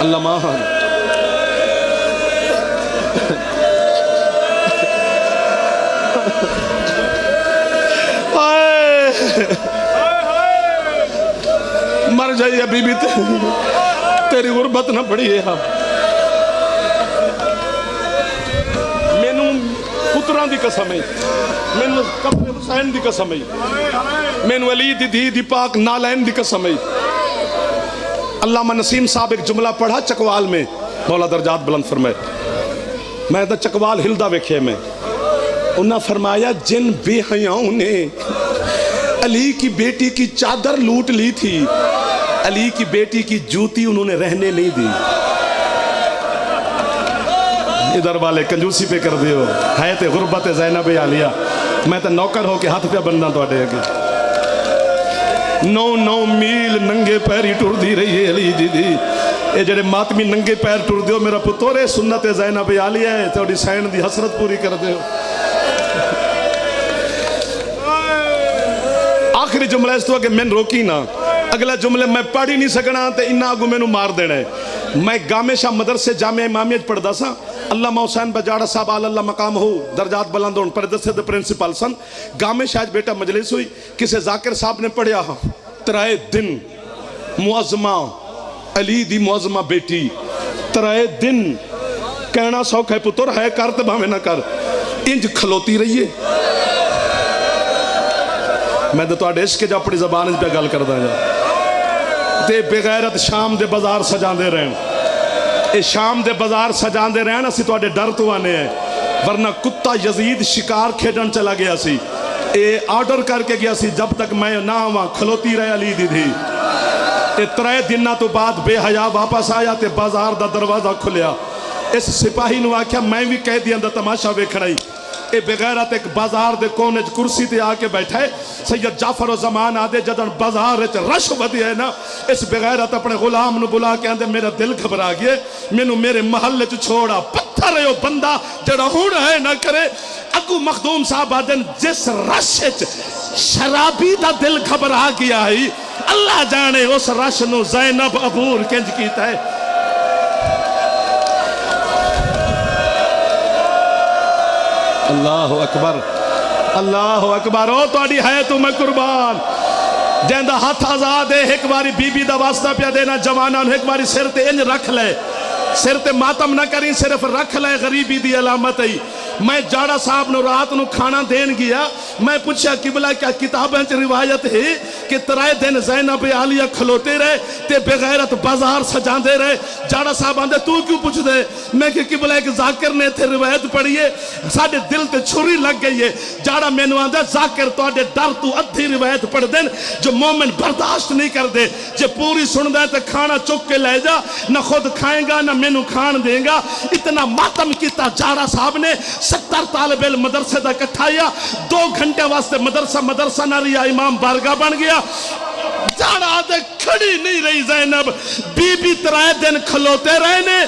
اللہ مان مر جائیے بی بی تیری غربت نہ پڑی ہے. مینوں پتراں دی قسم ہے, مینوں قبر حسین دی قسم ہے, مینوں علی دی دھی دی پاک نالین دی قسم ہے. علامہ نسیم صاحب ایک جملہ پڑھا چکوال میں, مولا درجات بلند فرمائے, میں تو چکوال ہلدا ویکھے میں, انہاں فرمایا جن بے حیاؤں نے علی کی بیٹی کی چادر لوٹ لی تھی, علی کی بیٹی کی جوتی انہوں نے رہنے نہیں دی. ادھر والے کنجوسی پہ کر دیو, ہے تے غربت زینب عالیہ, میں تے نوکر ہو کے ہاتھ پہ بننا تو اڈے اگے. 9 میل ننگے پیری ٹر دی رہی ہے علی دی دی. اے جڑے ماتمی ننگے پیر ٹر دیو میرا پتورے سنت زینب عالیہ ہے, تھوڑی سین دی حسرت پوری کر دیو. آخری جملہ اس تو کہ میں روکی نہ, اگلا جملے میں پڑھ ہی نہیں سکنا تے انہاں آگو میں نو مار دینا ہے. میں گامے شاہ مدرسے جامعہ امامیت پڑھدا سا, علامہ حسین بجاڑا صاحب اللہ مقام ہو درجات بلند ہون پردسے دے پرنسپل سن. گامے شاہ بیٹا مجلس ہوئی, کسے ذاکر صاحب نے پڑھیا 3 دن معظمہ علی دی معظمہ بیٹی, 3 دن کہنا سوکھ ہے پتر ہے کر تے بھاویں نہ کر, انج کھلوتی رہیے. میں تو آڈے عشق جا اپنی زبان پہ گل کر دا جا. تے بغیرت شام دے بازار سجان دے رہن, اے شام دے بازار سجان دے رہن, اسی تو آڈے ڈر تو آنے ہیں, ورنہ کتا یزید شکار کھیڈن چلا گیا سی, اے آرڈر کر کے گیا سی جب تک میں نہ ہوا کھلوتی رہے علی دی تھی. اے 3 دنہ تو بعد بے حیا واپس آیا تے بازار دا دروازہ کھلیا. اس سپاہی نو آکھیا میں بھی کہہ دیا دا تماشا ویکھنائی. اے بغیرت ایک بازار دے کونے کرسی تے آ کے بیٹھے, سید جعفر و زمان آدھے جدن بازار رش ودی ہے نا, اس بغیرت اپنے غلام نو بلا کے آندے میرا دل گھبرا گئے, مینو میرے محلے چ چھوڑا, پتھر ہے بندہ جڑا ہون ہے نہ کرے. اگو مخدوم صاحب آدھن جس رش شرابی دا دل گھبرا گیا ہے, اللہ جانے اس رش نو زینب عبور کنج کیتا ہے. اللہ اکبر, اللہ اکبر. او توڑی ہے تو میں قربان, جیندہ ہاتھ آزاد ہے, ایک باری بی بی دا واسطہ پیا دینا جوانہ, ایک باری سر تے انج رکھ لے, سر تے ماتم نہ کریں, صرف رکھ لے, غریبی دی علامت ہے. میں جاڑا صاحب نو رات نو کھانا دین گیا, میں پوچھا قبلہ کیا کتابیں چ روایت ہے کہ 3 دن زینب عالیہ کھلوتے رہے تے بغیرت بازار سجان دے رہے. جاڑا صاحب آندے تو کیوں پوچھ دے, میں کہ قبلہ ایک ذاکر نے تھے روایت پڑھی ہے, ساڑھے دل تے چھری لگ گئی ہے. جاڑا میں نو آندے ذاکر تو آڈے ڈر تو ادھی روایت پڑھ دیں, جو مومن برداشت نہیں کر دے, جو پوری سن دے تے کھانا چک کے لے جا, نہ خود کھائیں گا نہ میں نو کھان دیں گا. اتنا ماتم کیتا جاڑا صاحب نے, 70 طالب علم مدرسے دا کٹھایا, 2 گھنٹے واسطے مدرسہ نہ رہا, امام بارگاہ بن گیا. جاڑا آدھے کھڑی نہیں رہی زینب, بی بی 3 دن کھلوتے رہنے,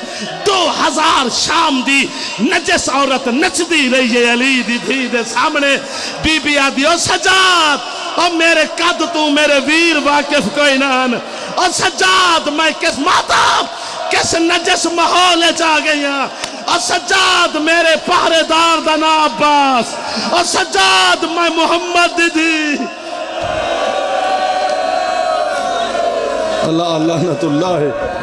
2000 شام دی نجس عورت نچ دی رہی ہے علی دی دھی دے سامنے. بی بی آدھی او سجاد, او میرے قد تو میرے ویر واقف کوئی نان, او سجاد میں کس ماتم کس نجس ماحول چاہ گیا, اور سجاد میرے پہرے دار دا نام عباس, اور سجاد میں محمد دی. اللہ اللہ نت اللہ ہے.